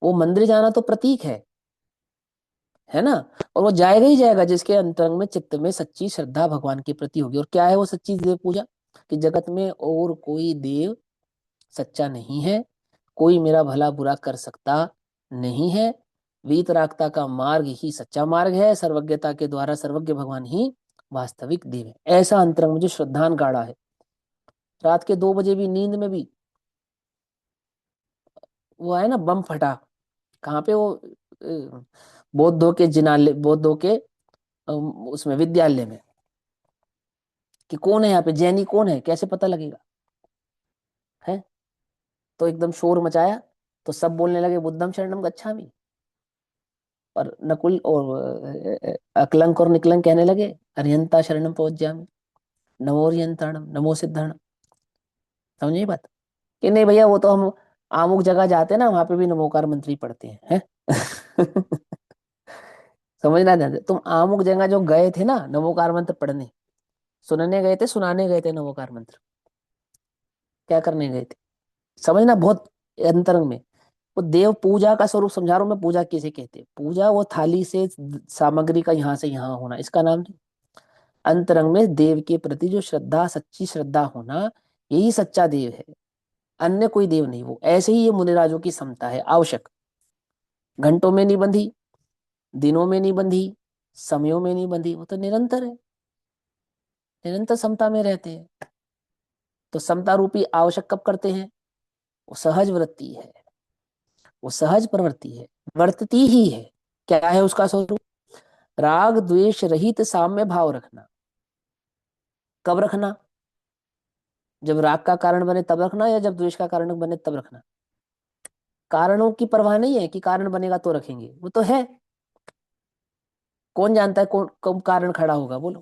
वो मंदिर जाना तो प्रतीक है ना। और वो जाएगा ही जाएगा जिसके अंतरंग में, चित्त में सच्ची श्रद्धा भगवान के प्रति होगी। और क्या है वो सच्ची देव पूजा? कि जगत में और कोई देव सच्चा नहीं है, कोई मेरा भला बुरा कर सकता नहीं है, वीतरागता का मार्ग ही सच्चा मार्ग है, सर्वज्ञता के द्वारा सर्वज्ञ भगवान ही वास्तविक देव है। ऐसा अंतरंग मुझे श्रद्धान गाढ़ा है। रात के 2 बजे भी नींद में भी वो है ना, बम फटा कहाँ पे, वो बौद्धों के जिनालय, बौद्धों के उसमें विद्यालय में, कि कौन है यहाँ पे, जैनी कौन है, कैसे पता लगेगा है। तो एकदम शोर मचाया, तो सब बोलने लगे बुद्धम शरणम गच्छामि। और नकुल और अकलंक और निकलंक कहने लगे अरिहंता शरणम प्रवज्जामि, नमो अरिहंताणम नमो सिद्धाणम। समझे ये बात? कि नहीं भैया, वो तो हम आमुक जगह जाते हैं ना, वहां पे भी नमोकार मंत्री पढ़ते हैं। समझना ध्यान से, तुम आमुक जगह जो गए थे ना नमोकार मंत्र पढ़ने, सुनने गए थे, सुनाने गए थे नमोकार मंत्र, क्या करने गए थे? समझना बहुत अंतरंग में। वो देव पूजा का स्वरूप समझा रहा हूं मैं। पूजा किसे कहते हैं? पूजा वो थाली से सामग्री का यहाँ से यहाँ होना, इसका नाम नहीं। अंतरंग में देव के प्रति जो श्रद्धा, सच्ची श्रद्धा होना, यही सच्चा देव है। अन्य कोई देव नहीं। वो ऐसे ही ये मुनिराजों की समता है आवश्यक। घंटों में नहीं बंधी, दिनों में नहीं बंधी, समयों में नहीं बंधी, वो तो निरंतर है, निरंतर समता में रहते हैं। तो समता रूपी आवश्यक कब करते हैं? वो सहज वृत्ति है, वो सहज प्रवृत्ति है, वर्तती ही है। क्या है उसका स्वरूप? राग द्वेष रहित साम्य भाव रखना। कब रखना? जब राग का कारण बने तब रखना, या जब द्वेष का कारण बने तब रखना? कारणों की परवाह नहीं है कि कारण बनेगा तो रखेंगे, वो तो है। कौन जानता है कौन कब कारण खड़ा होगा, बोलो?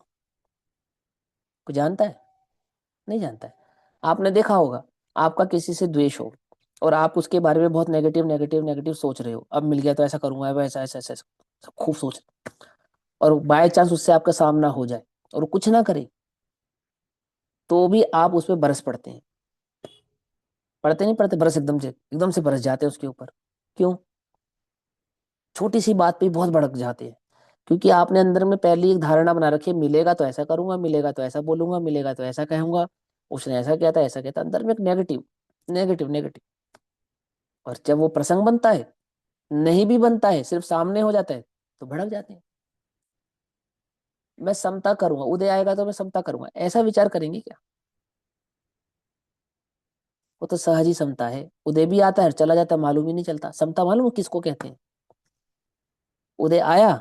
कोई जानता है? नहीं जानता है। आपने देखा होगा, आपका किसी से द्वेष हो और आप उसके बारे में बहुत नेगेटिव नेगेटिव नेगेटिव सोच रहे हो, अब मिल गया तो ऐसा करूंगा, वैसा ऐसा ऐसा ऐसा, खूब सोच रहे हो। और बाय चांस उससे आपका सामना हो जाए और वो कुछ ना करे, तो भी आप उस पर बरस पड़ते हैं। पढ़ते नहीं पढ़ते, बरस एकदम से बरस जाते हैं उसके ऊपर। क्यों? छोटी सी बात पे बहुत भड़क जाते हैं, क्योंकि आपने अंदर में पहले एक धारणा बना रखी है, मिलेगा तो ऐसा करूंगा, मिलेगा तो ऐसा बोलूंगा, मिलेगा तो ऐसा कहूंगा, उसने ऐसा किया था, ऐसा किया था, अंदर में एक नेगेटिव नेगेटिव नेगेटिव। और जब वो प्रसंग बनता है, नहीं भी बनता है, सिर्फ सामने हो जाता है, तो भड़क जाते हैं। मैं समता करूंगा, उदय आएगा तो मैं समता करूंगा, ऐसा विचार करेंगे क्या? वो तो सहज ही समता है। उदय भी आता है, चला जाता है, मालूम ही नहीं चलता। समता मालूम है किसको कहते हैं? उदय आया,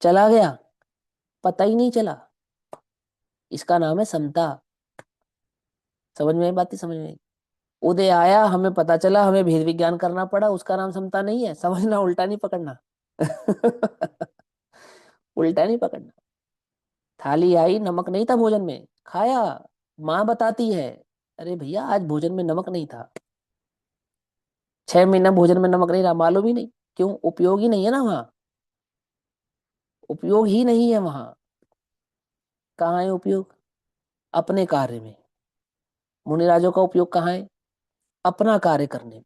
चला गया, पता ही नहीं चला, इसका नाम है समता। समझ में आई बात? ही समझ में आई? उदय आया, हमें पता चला, हमें भेद विज्ञान करना पड़ा, उसका नाम समता नहीं है। समझना, उल्टा नहीं पकड़ना। उल्टा नहीं पकड़ना। थाली आई, नमक नहीं था भोजन में, खाया। माँ बताती है, अरे भैया आज भोजन में नमक नहीं था। 6 महीना भोजन में नमक नहीं रहा, मालूम ही नहीं। क्यों? उपयोग ही नहीं है ना वहां, उपयोग ही नहीं है वहां। कहाँ है उपयोग? अपने कार्य में। मुनिराजों का उपयोग कहाँ है? अपना कार्य करने में।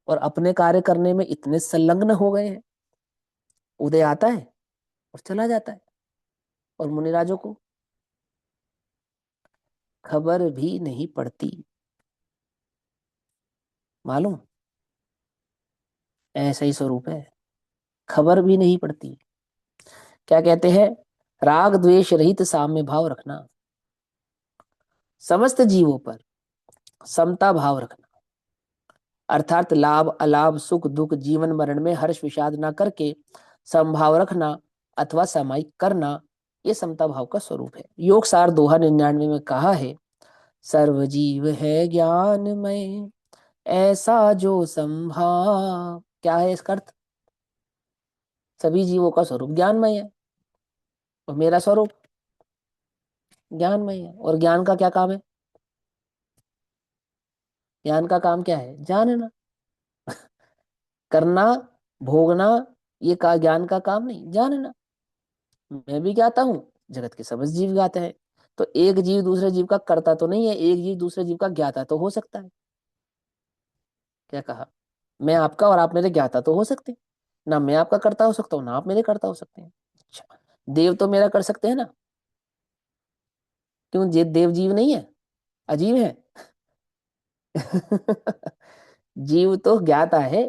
और अपने कार्य करने में इतने संलग्न हो गए हैं, उदय आता है और चला जाता है। और मुनिराजों को खबर भी नहीं पड़ती, मालूम? ऐसा ही स्वरूप है, खबर भी नहीं पड़ती। क्या कहते हैं? राग द्वेष रहित साम्य भाव रखना, समस्त जीवों पर समता भाव रखना, अर्थात लाभ अलाभ सुख दुख जीवन मरण में हर्ष विषाद ना करके समभाव रखना अथवा सामायिक करना, ये समता भाव का स्वरूप है। योग सार दोहा 99 में कहा है, सर्व जीव है ज्ञानमय ऐसा जो संभाव। क्या है इसका अर्थ? सभी जीवों का स्वरूप ज्ञानमय है, और मेरा स्वरूप ज्ञानमय है। और ज्ञान का क्या काम है? ज्ञान का काम क्या है? जानना, करना, भोगना, ये का ज्ञान का काम नहीं, जानना। मैं भी ज्ञाता हूं, जगत के समस्त जीव ज्ञाता है। तो एक जीव दूसरे जीव का कर्ता तो नहीं है, एक जीव दूसरे जीव का ज्ञाता तो हो सकता है। क्या कहा? मैं आपका और आप मेरे ज्ञाता तो हो सकते हैं ना, मैं आपका कर्ता हो सकता हूँ ना आप मेरे कर्ता हो सकते हैं। अच्छा, देव तो मेरा कर सकते हैं ना? क्यों? जे देव जीव नहीं है, अजीव है। जीव तो ज्ञाता है,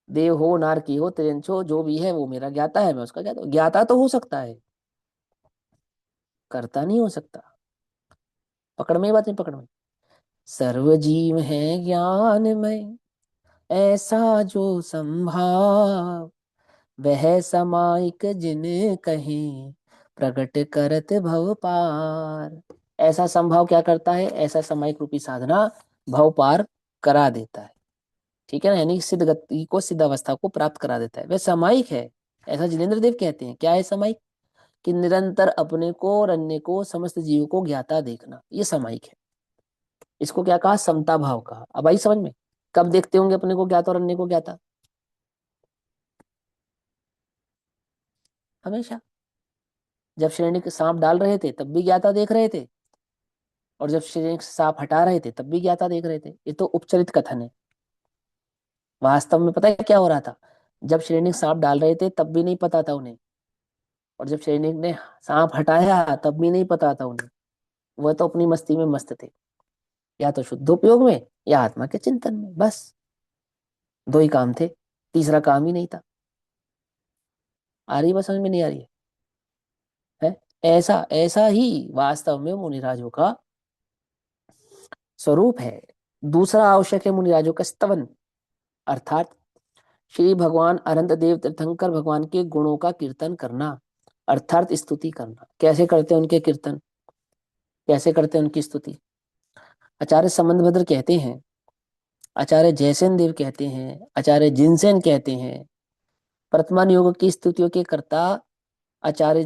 देव हो नारकी हो त्रियंश हो, जो भी है वो मेरा ज्ञाता है, मैं उसका ज्ञाता हूं। ज्ञाता तो हो सकता है, कर्ता नहीं हो सकता। पकड़ में ही बात नहीं, पकड़ में। सर्व जीव है ज्ञानमय ऐसा जो संभाव, वह समायिक जिन कहीं प्रकट करत भव पार। ऐसा संभाव क्या करता है? ऐसा समायिक रूपी साधना भव पार करा देता है। ठीक है ना? यानी सिद्ध गति को, सिद्ध अवस्था को प्राप्त करा देता है। वह समायिक है, ऐसा जिनेन्द्र देव कहते हैं। क्या है समायिक? कि निरंतर अपने को और अन्य को, समस्त जीवों को ज्ञाता देखना, ये समायिक है। इसको क्या कहा? समता भाव कहा। अब आई समझ में? कब देखते होंगे अपने को ज्ञाता और अन्य को ज्ञाता? हमेशा। जब श्रेणी के सांप डाल रहे थे तब भी ज्ञाता देख रहे थे, और जब श्रेणी से सांप हटा रहे थे तब भी ज्ञाता देख रहे थे। ये तो उपचरित कथन है। वास्तव में पता है क्या हो रहा था? जब श्रेणी सांप डाल रहे थे तब भी नहीं पता था उन्हें, और जब श्रेणी ने सांप हटाया तब भी नहीं पता था उन्हें। वह तो अपनी मस्ती में मस्त थे, या तो शुद्धोपयोग में या आत्मा के चिंतन में, बस। दो ही काम थे, तीसरा काम ही नहीं था। आ रही है बात समझ में? नहीं आ रही है? ऐसा ऐसा ही वास्तव में मुनिराजों का स्वरूप है। दूसरा आवश्यक है मुनिराजों का स्तवन, अर्थात श्री भगवान अनंत देव तीर्थंकर भगवान के गुणों का कीर्तन करना, अर्थात स्तुति करना। कैसे करते हैं उनके कीर्तन? कैसे करते हैं उनकी स्तुति? आचार्य संबंधभद्र कहते हैं, आचार्य जयसेन देव कहते हैं, आचार्य जिनसेन कहते हैं, वर्तमान योग की स्तुतियों के कर्ता आचार्य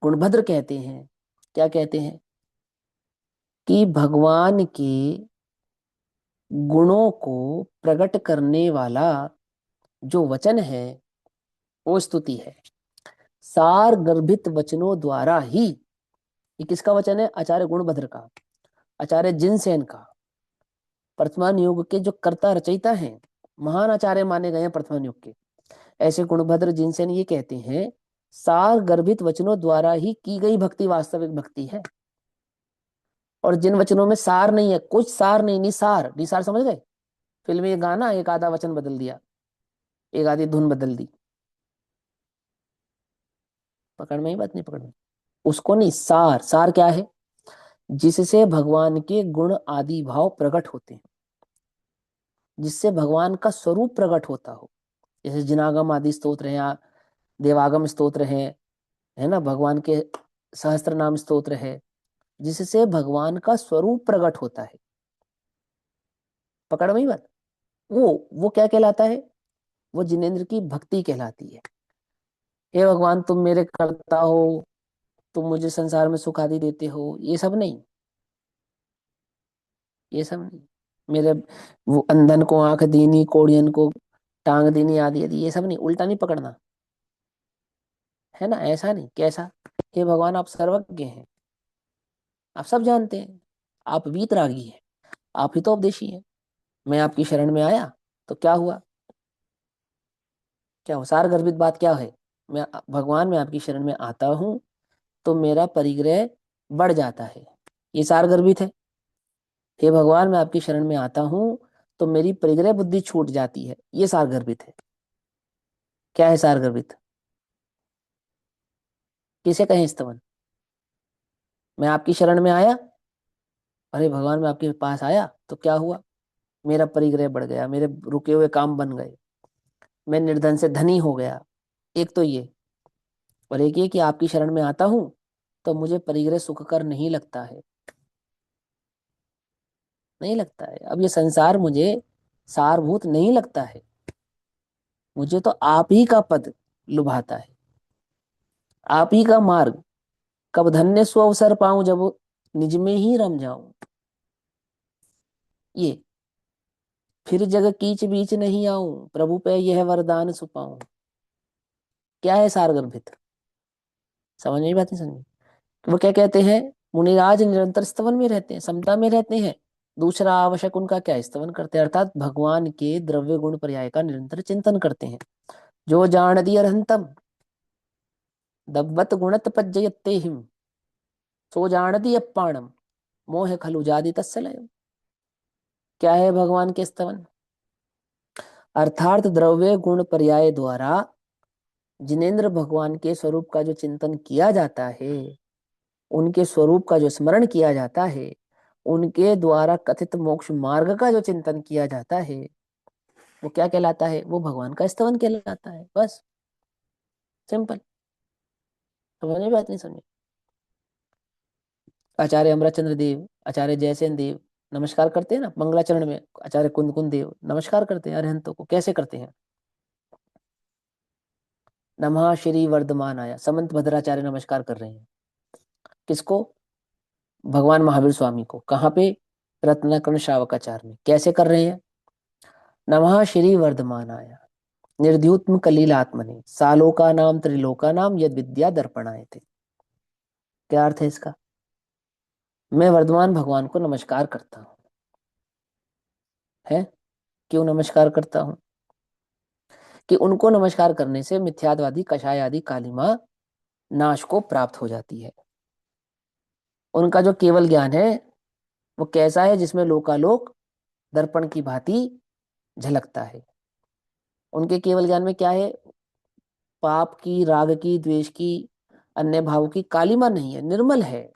गुणभद्र कहते हैं। क्या कहते हैं? कि भगवान के गुणों को प्रकट करने वाला जो वचन है वो स्तुति है। सार गर्भित वचनों द्वारा ही, ये किसका वचन है? आचार्य गुणभद्र का, आचार्य जिनसेन का। वर्तमान युग के जो कर्ता रचयिता हैं, महान आचार्य माने गए हैं वर्तमान युग के, ऐसे गुणभद्र जिनसेन ये कहते हैं, सार गर्भित वचनों द्वारा ही की गई भक्ति वास्तविक भक्ति है। और जिन वचनों में सार नहीं है, कुछ सार नहीं, निसार, निसार समझ गए? फिल्मी गाना, एक आधा वचन बदल दिया, एक आधी धुन बदल दी। पकड़ में ही बात? नहीं पकड़ में? उसको नहीं, सार। सार क्या है? जिससे भगवान के गुण आदि भाव प्रकट होते हैं, जिससे भगवान का स्वरूप प्रकट होता हो। जैसे जिनागम आदि स्तोत्र हैं, या देवागम स्तोत्र हैं, है ना, भगवान के सहस्त्र नाम स्तोत्र है, जिससे भगवान का स्वरूप प्रकट होता है। पकड़ में ही बात? वो क्या कहलाता है? वो जिनेन्द्र की भक्ति कहलाती है। हे भगवान तुम मेरे कर्ता हो, तुम मुझे संसार में सुख आदि देते हो, ये सब नहीं, ये सब नहीं। मेरे वो अंधन को आंख दीनी, कोढ़ियन को टांग दीनी आदि आदि, ये सब नहीं, उल्टा नहीं पकड़ना, है ना, ऐसा नहीं। कैसा? हे भगवान आप सर्वज्ञ हैं, आप सब जानते हैं, आप वीतरागी हैं, आप ही तो उपदेशी हैं। मैं आपकी शरण में आया तो क्या हुआ? क्या हो? सार गर्भित बात क्या है? मैं भगवान, मैं आपकी शरण में आता हूं तो मेरा परिग्रह बढ़ जाता है, ये सार गर्भित है। हे भगवान मैं आपकी शरण में आता हूं तो मेरी परिग्रह बुद्धि छूट जाती है, ये सार गर्भित है। क्या है सार गर्भित? किसे कहें स्तवन? मैं आपकी शरण में आया, अरे भगवान मैं आपके पास आया तो क्या हुआ? मेरा परिग्रह बढ़ गया, मेरे रुके हुए काम बन गए, मैं निर्धन से धनी हो गया। एक तो ये, और एक ये कि आपकी शरण में आता हूं तो मुझे परिग्रह सुखकर नहीं लगता है, नहीं लगता है। अब ये संसार मुझे सारभूत नहीं लगता है, मुझे तो आप ही का पद लुभाता है, आप ही का मार्ग। कब धन्य सो अवसर पाऊं जब निज में ही रम जाऊं। ये फिर जग कीच बीच नहीं आऊं, प्रभु पे यह वरदान सुपाऊं। क्या है सार गर्भित? समझ नहीं बात, नहीं समझ। वो क्या कहते हैं? मुनिराज निरंतर स्तवन में रहते हैं, समता में रहते हैं। दूसरा आवश्यक उनका क्या है? स्तवन करते हैं, अर्थात भगवान के द्रव्य गुण पर्याय का निरंतर चिंतन करते हैं। जो जान दी अरहंतम दब्बत गुणत पज्जयते हिम, सो जान दी अप्पाणम मोह खलु जादि तत्सलयम। क्या है भगवान के स्तवन? अर्थात द्रव्य गुण पर्याय द्वारा जिनेन्द्र भगवान के स्वरूप का जो चिंतन किया जाता है, उनके स्वरूप का जो स्मरण किया जाता है, उनके द्वारा कथित मोक्ष मार्ग का जो चिंतन किया जाता है, वो क्या कहलाता है? वो भगवान का स्तवन कहलाता है। बस, सिंपल। समझ बात, नहीं समझे? आचार्य अमरचंद्र देव, आचार्य जयसेन देव नमस्कार करते हैं ना मंगलाचरण में, आचार्य कुंद कुंद देव नमस्कार करते हैं अरिहंतों को। कैसे करते हैं? नमः श्री वर्धमान आया, समंत भद्राचार्य नमस्कार कर रहे हैं। किसको? भगवान महावीर स्वामी को। कहाँ पे? रत्नाकर्ण श्रावकाचार में। कैसे कर रहे हैं? नमः श्री वर्धमान आया, निर्द्युत्म कलीलात्मने, सालोका नाम त्रिलोका नाम यद विद्या दर्पणाय थे। क्या अर्थ है इसका? मैं वर्धमान भगवान को नमस्कार करता हूं। है? क्यों नमस्कार करता हूं? कि उनको नमस्कार करने से मिथ्याद्वादी कषाय आदि कालिमा नाश को प्राप्त हो जाती है। उनका जो केवल ज्ञान है वो कैसा है? जिसमें लोकालोक दर्पण की भांति झलकता है। उनके केवल ज्ञान में क्या है? पाप की, राग की, द्वेष की, अन्य भावों की कालिमा नहीं है, निर्मल है।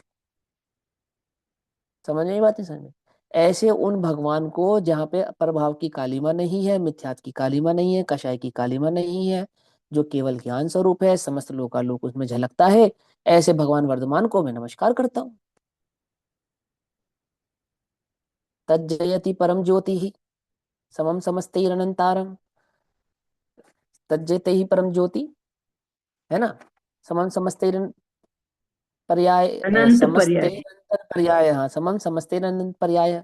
समझ में बात, नहीं समझ में? ऐसे उन भगवान को जहाँ पे प्रभाव की कालिमा नहीं है, मिथ्यात की कालिमा नहीं है, कषाय की कालिमा नहीं है, जो केवल ज्ञान स्वरूप है, समस्त लोकालोक उसमें झलकता है, ऐसे भगवान वर्धमान को मैं नमस्कार करता हूँ। तज्जयति परम ज्योति ही समम समस्तैरनंतारम। तज्जते ही परम ज्योति, है ना, समम समस्तैर पर्याय, अनंत समस्ते पर्याय। पर्याय, हाँ, समम समस्ते पर्याय।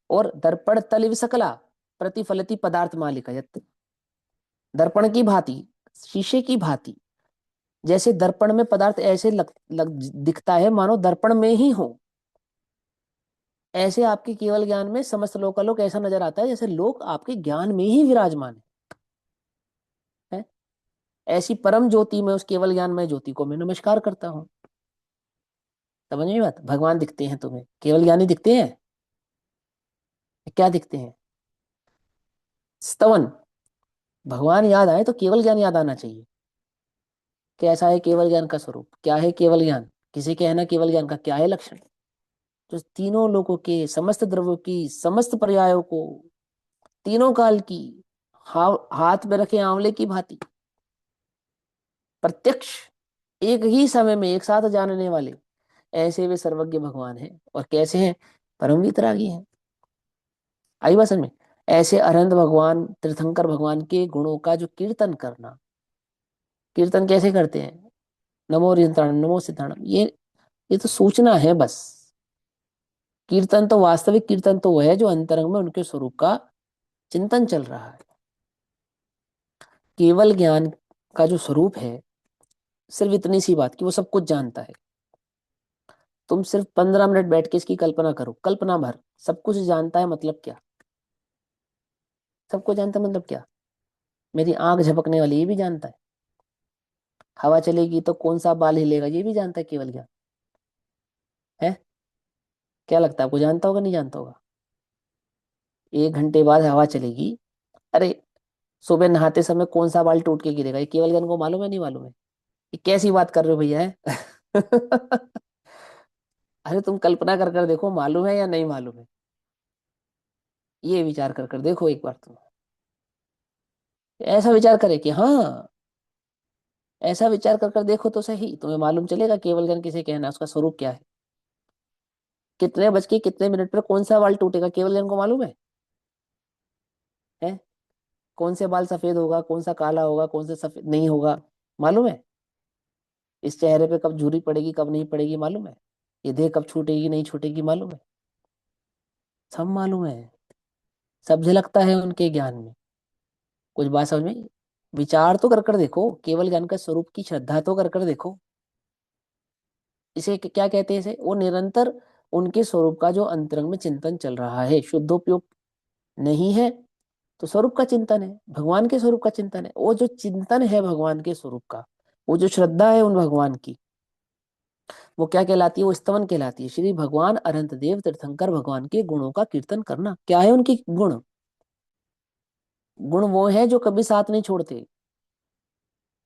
और दर्पण तलिव सकला प्रतिफलति पदार्थ मालिक। दर्पण की भांति, शीशे की भांति, जैसे दर्पण में पदार्थ ऐसे दिखता है मानो दर्पण में ही हो, ऐसे आपके केवल ज्ञान में समस्त लोकालोक ऐसा नजर आता है जैसे लोग आपके ज्ञान में ही विराजमान है। ऐसी परम ज्योति में, उस केवल ज्ञान में ज्योति को मैं नमस्कार करता हूँ। समझ में बात? भगवान दिखते हैं तुम्हें, केवल ज्ञानी दिखते हैं। क्या दिखते हैं? स्तवन। भगवान याद आए तो केवल ज्ञान याद आना चाहिए। कैसा है केवल ज्ञान का स्वरूप? क्या है केवल ज्ञान? किसे कहना केवल ज्ञान का क्या है लक्षण? जो तीनों लोगों के, समस्त द्रव्यों की, समस्त पर्यायों को, तीनों काल की हाथ में रखे आंवले की भांति प्रत्यक्ष एक ही समय में एक साथ जानने वाले, ऐसे वे सर्वज्ञ भगवान हैं। और कैसे हैं? परम वितरागी हैं। आई बात समझ में? ऐसे अरहंत भगवान, तीर्थंकर भगवान के गुणों का जो कीर्तन करना, कीर्तन कैसे करते हैं? नमो रियंत्राणम नमो सिद्धाणम, ये ये तो सूचना है बस। कीर्तन तो, वास्तविक कीर्तन तो वह है जो अंतरंग में उनके स्वरूप का चिंतन चल रहा है। केवल ज्ञान का जो स्वरूप है, सिर्फ इतनी सी बात कि वो सब कुछ जानता है। तुम सिर्फ 15 मिनट बैठ के इसकी कल्पना करो, कल्पना भर। सब कुछ जानता है मतलब क्या? सब कुछ जानता है मतलब क्या? मेरी आंख झपकने वाली ये भी जानता है। हवा चलेगी तो कौन सा बाल हिलेगा ये भी जानता है केवल ज्ञान। है? क्या लगता है आपको, जानता होगा नहीं जानता होगा? 1 घंटे बाद हवा चलेगी, अरे सुबह नहाते समय कौन सा बाल टूट के गिरेगा, ये केवल ज्ञान को मालूम है नहीं मालूम है? ये कैसी बात कर रहे हो भैया, है? अरे तुम कल्पना कर कर देखो, मालूम है या नहीं मालूम है? ये विचार कर कर देखो एक बार तुम। ऐसा विचार करे कि हाँ, ऐसा विचार कर कर देखो तो सही, तुम्हें मालूम चलेगा केवल ज्ञान किसे कहना है, उसका स्वरूप क्या है। कितने बज के कितने मिनट पर कौन सा बाल टूटेगा केवल ज्ञान को मालूम है? कौन से बाल सफेद होगा, कौन सा काला होगा, कौन सा सफेद नहीं होगा, मालूम है? इस चेहरे पे कब झुर्री पड़ेगी कब नहीं पड़ेगी मालूम है? ये देह कब छूटेगी नहीं छूटेगी मालूम है? सब मालूम है। सब झलकता है उनके ज्ञान में। कुछ बात समझ में? विचार तो कर कर देखो, केवल ज्ञान का स्वरूप की श्रद्धा तो कर कर देखो। इसे क्या कहते हैं? इसे वो निरंतर उनके स्वरूप का जो अंतरंग में चिंतन चल रहा है, शुद्धोपयोग नहीं है तो स्वरूप का चिंतन है, भगवान के स्वरूप का चिंतन है। वो जो चिंतन है भगवान के स्वरूप का, वो जो श्रद्धा है उन भगवान की, वो क्या कहलाती है? वो स्तवन कहलाती है। श्री भगवान अनंत देव तीर्थंकर भगवान के गुणों का कीर्तन करना। क्या है उनके गुण? गुण वो है जो कभी साथ नहीं छोड़ते।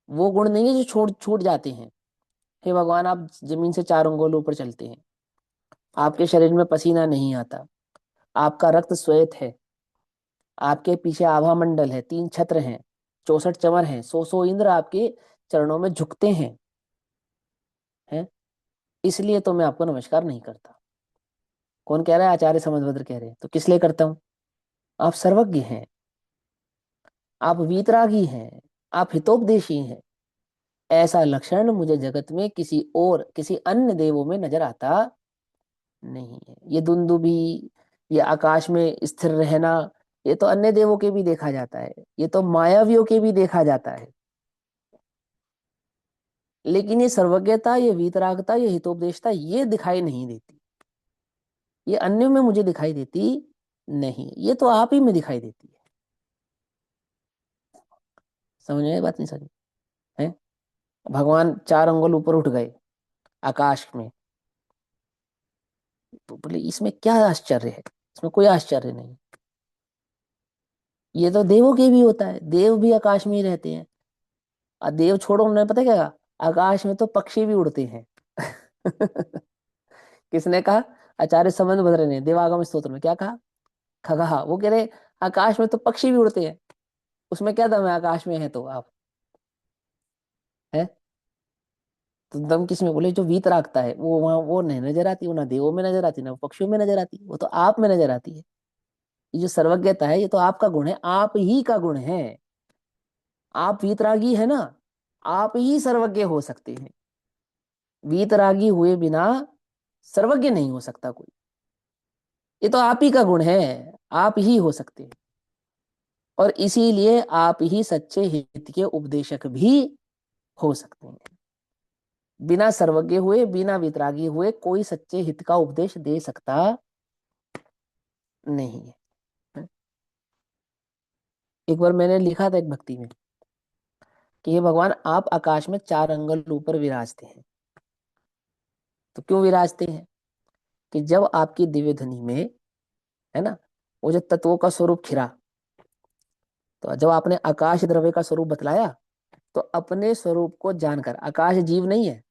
वो गुण नहीं है जो छोड़ छूट जाते हैं। हे भगवान, आप जमीन से 4 अंगुल ऊपर चलते हैं, आपके शरीर में पसीना नहीं आता, आपका रक्त श्वेत है, आपके पीछे आभा मंडल है, 3 छत्र हैं, 64 चंवर हैं, 100 इंद्र आपके चरणों में झुकते हैं, इसलिए तो मैं आपको नमस्कार नहीं करता। कौन कह रहा है? आचार्य समझभद्र कह रहे हैं। तो किस लिए करता हूं? आप सर्वज्ञ हैं, आप वीतरागी हैं, आप हितोपदेशी हैं। ऐसा लक्षण मुझे जगत में किसी और, किसी अन्य देवों में नजर आता नहीं है। ये दुंदुभी, ये आकाश में स्थिर रहना, ये तो अन्य देवों के भी देखा जाता है, ये तो मायावियों के भी देखा जाता है। लेकिन ये सर्वज्ञता, ये वीतरागता, ये हितोपदेशता, ये दिखाई नहीं देती। ये अन्यों में मुझे दिखाई देती नहीं, ये तो आप ही में दिखाई देती है। समझ में आई बात नहीं? समझ है? भगवान 4 अंगुल ऊपर उठ गए आकाश में, तो बोले इसमें क्या आश्चर्य है? इसमें कोई आश्चर्य नहीं। ये तो देवों के भी होता है, देव भी आकाश में ही रहते हैं। और देव छोड़ो, उन्होंने पता क्या कहा? आकाश में तो पक्षी भी उड़ते हैं। किसने कहा? आचार्य समंत ने देवागम स्तोत्र में क्या कहा? खगहा, वो कह रहे आकाश में तो पक्षी भी उड़ते हैं। उसमें क्या दम है? आकाश में है तो आप है, तो दम किसमें? बोले जो वीतरागता है वो वहां वो नहीं नजर आती, वो ना देवों में नजर आती ना वो पक्षियों में नजर आती, वो तो आप में नजर आती है। ये जो सर्वज्ञता है ये तो आपका गुण है, आप ही का गुण है। आप वीतरागी है ना, आप ही सर्वज्ञ हो सकते हैं। वीतरागी हुए बिना सर्वज्ञ नहीं हो सकता कोई। ये तो आप ही का गुण है, आप ही हो सकते हैं। और इसीलिए आप ही सच्चे हित के उपदेशक भी हो सकते हैं। बिना सर्वज्ञ हुए, बिना वितरागी हुए कोई सच्चे हित का उपदेश दे सकता नहीं है। एक बार मैंने लिखा था एक भक्ति में कि हे भगवान, आप आकाश में 4 अंगुल ऊपर विराजते हैं। तो क्यों विराजते हैं? कि जब आपकी दिव्य ध्वनि में, है ना, वो जो तत्वों का स्वरूप खिरा, तो जब आपने आकाश द्रव्य का स्वरूप बतलाया, तो अपने स्वरूप को जानकर, आकाश जीव नहीं है।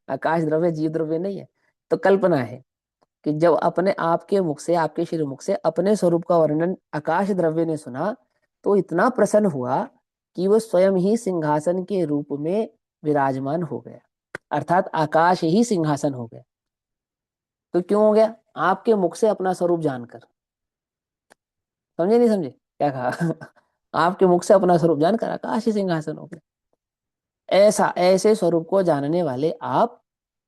आकाश द्रव्य जीव द्रव्य नहीं है। तो कल्पना है कि जब अपने आपके मुख से, आपके श्री मुख से अपने स्वरूप का वर्णन आकाश द्रव्य ने सुना, तो इतना प्रसन्न हुआ कि वो स्वयं ही सिंहासन के रूप में विराजमान हो गया। अर्थात आकाश ही सिंहासन हो गया। तो क्यों हो गया? आपके मुख से अपना स्वरूप जानकर। समझे नहीं समझे क्या कहा? आपके मुख से अपना स्वरूप जानकर आकाश ही सिंहासन हो गया। ऐसा, ऐसे स्वरूप को जानने वाले आप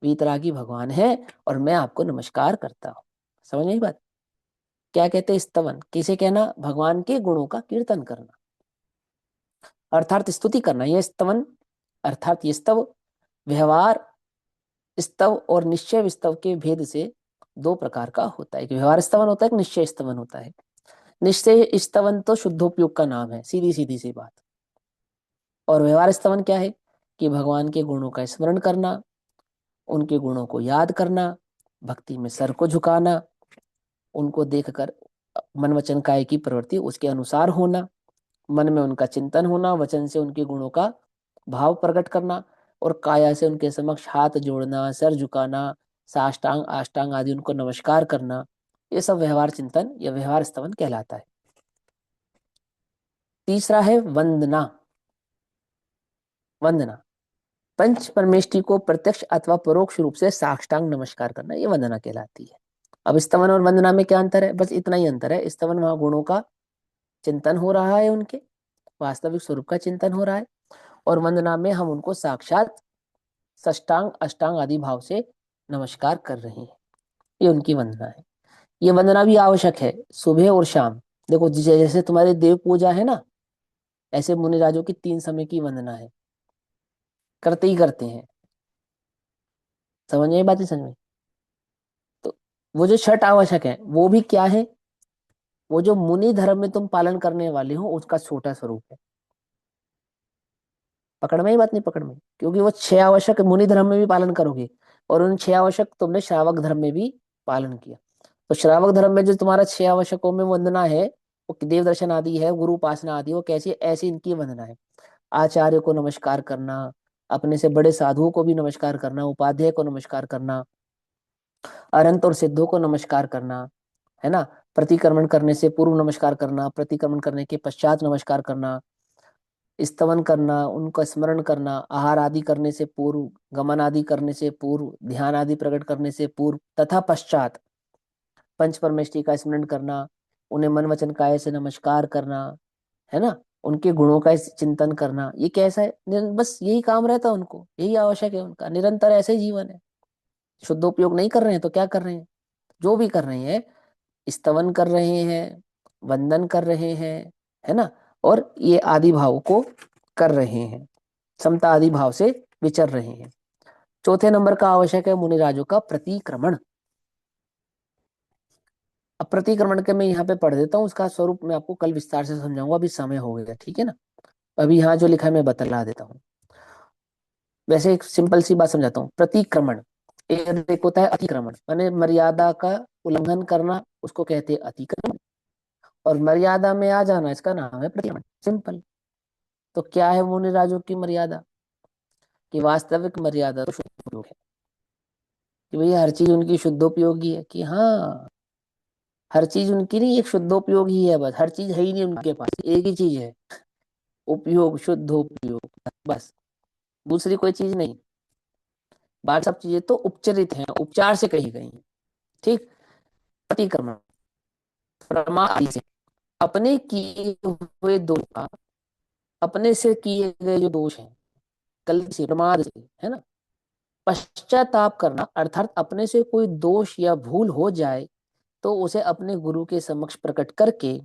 वीतरागी भगवान है और मैं आपको नमस्कार करता हूँ। समझ नहीं बात? क्या कहते हैं स्तवन? किसे कहना? भगवान के गुणों का कीर्तन करना अर्थात स्तुति करना। यह स्तवन अर्थात ये स्तव व्यवहार स्तव और निश्चय स्तव के भेद से दो प्रकार का होता है। एक व्यवहार स्तवन होता है, एक निश्चय स्तवन होता है। निश्चय स्तवन तो शुद्धोपयोग का नाम है, सीधी सीधी सी बात। और व्यवहार स्तवन क्या है? कि भगवान के गुणों का स्मरण करना, उनके गुणों को याद करना, भक्ति में सर को झुकाना, उनको देखकर मन वचन काया की प्रवृत्ति उसके अनुसार होना, मन में उनका चिंतन होना, वचन से उनके गुणों का भाव प्रकट करना, और काया से उनके समक्ष हाथ जोड़ना, सर झुकाना, साष्टांग अष्टांग आदि उनको नमस्कार करना, ये सब व्यवहार चिंतन या व्यवहार स्तवन कहलाता है। तीसरा है वंदना। वंदना पंच परमेष्टि को प्रत्यक्ष अथवा परोक्ष रूप से साष्टांग नमस्कार करना, ये वंदना कहलाती है। अब स्तवन और वंदना में क्या अंतर है? बस इतना ही अंतर है। स्तवन वहां गुणों का चिंतन हो रहा है, उनके वास्तविक स्वरूप का चिंतन हो रहा है, और वंदना में हम उनको साक्षात षष्टांग अष्टांग आदि भाव से नमस्कार कर रहे हैं। ये उनकी वंदना है। ये वंदना भी आवश्यक है सुबह और शाम। देखो जैसे तुम्हारे देव पूजा है ना, ऐसे मुनि राजों की 3 समय की वंदना है, करते ही करते हैं। समझ में बात है? समझ में? तो वो जो छठ आवश्यक है वो भी क्या है? वो जो मुनि धर्म में तुम पालन करने वाले हो उसका छोटा स्वरूप है। पकड़ में ही बात? नहीं पकड़ में? क्योंकि वो 6 आवश्यक मुनि धर्म में भी पालन करोगे, और उन 6 आवश्यक तुमने श्रावक धर्म में भी पालन किया। तो श्रावक धर्म में जो तुम्हारा 6 आवश्यकों में वंदना है, वो देव दर्शन आदि है, गुरु उपासना आदि, वो कैसी? ऐसी इनकी वंदना है। आचार्य को नमस्कार करना, अपने से बड़े साधुओं को भी नमस्कार करना, उपाध्याय को नमस्कार करना, अनंत और सिद्धों को नमस्कार करना, है ना? प्रतिक्रमण करने से पूर्व नमस्कार करना, प्रतिक्रमण करने के पश्चात नमस्कार करना, स्तवन करना, उनका स्मरण करना, आहार आदि करने से पूर्व, गमन आदि करने से पूर्व, ध्यान आदि प्रकट करने से पूर्व तथा पश्चात पंच परमेष्टि का स्मरण करना, उन्हें मन वचन काया से नमस्कार करना, है ना? उनके गुणों का चिंतन करना। ये कैसा है? बस यही काम रहता है उनको, यही आवश्यक है उनका, निरंतर ऐसे ही जीवन है। शुद्धोपयोग नहीं कर रहे हैं तो क्या कर रहे हैं? जो भी कर रहे हैं, स्तवन कर रहे हैं, वंदन कर रहे हैं, है ना? और ये आदि भाव को कर रहे हैं, समता आदि भाव से विचर रहे हैं। चौथे नंबर का आवश्यक है मुनिराजों का प्रतिक्रमण। अब प्रतिक्रमण के मैं यहाँ पे पढ़ देता हूँ, उसका स्वरूप मैं आपको कल विस्तार से समझाऊंगा, अभी समय हो गया, ठीक है ना? अभी यहाँ जो लिखा है मैं बतला देता हूँ। वैसे एक सिंपल सी बात समझाता हूँ। प्रतिक्रमण एक होता है अतिक्रमण, माने मर्यादा का उल्लंघन करना, उसको कहते हैं अतिक्रमण, और मर्यादा में आ जाना, इसका नाम है प्रतिक्रमण। सिंपल। तो क्या है मुनिराजों की मर्यादा? कि वास्तविक मर्यादा तो शुद्धोपयोग है, कि भैया हर चीज उनकी शुद्धोपयोगी है, कि हाँ हर चीज उनकी नहीं, एक शुद्धोपयोग ही है बस। हर चीज है ही नहीं उनके पास, एक ही चीज है, उपयोग, शुद्धोपयोग, बस, दूसरी कोई चीज नहीं। बाकी सब चीजें तो उपचरित हैं, उपचार से कही गई हैं, ठीक? प्रतिक्रमण प्रमाद से अपने किए हुए दोष का, अपने से किए गए जो दोष हैं, गलती से, प्रमाद से, है ना, पश्चाताप करना, अर्थात अपने से कोई दोष या भूल हो जाए तो उसे अपने गुरु के समक्ष प्रकट करके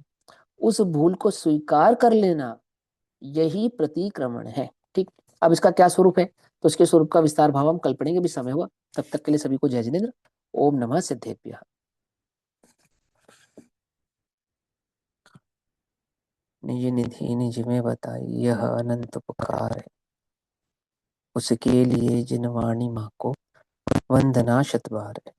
उस भूल को स्वीकार कर लेना, यही प्रतिक्रमण है, ठीक? अब इसका क्या स्वरूप है, तो इसके स्वरूप का विस्तार भाव हम कल पढ़ेंगे, भी समय हुआ। तब तक के लिए सभी को जय जिनेन्द्र। ओम नमः सिद्धेभ्यः। निज निधि निज में बताई, यह अनंत उपकार है, उसके लिए जिन वाणी माँ को वंदना शत बार है।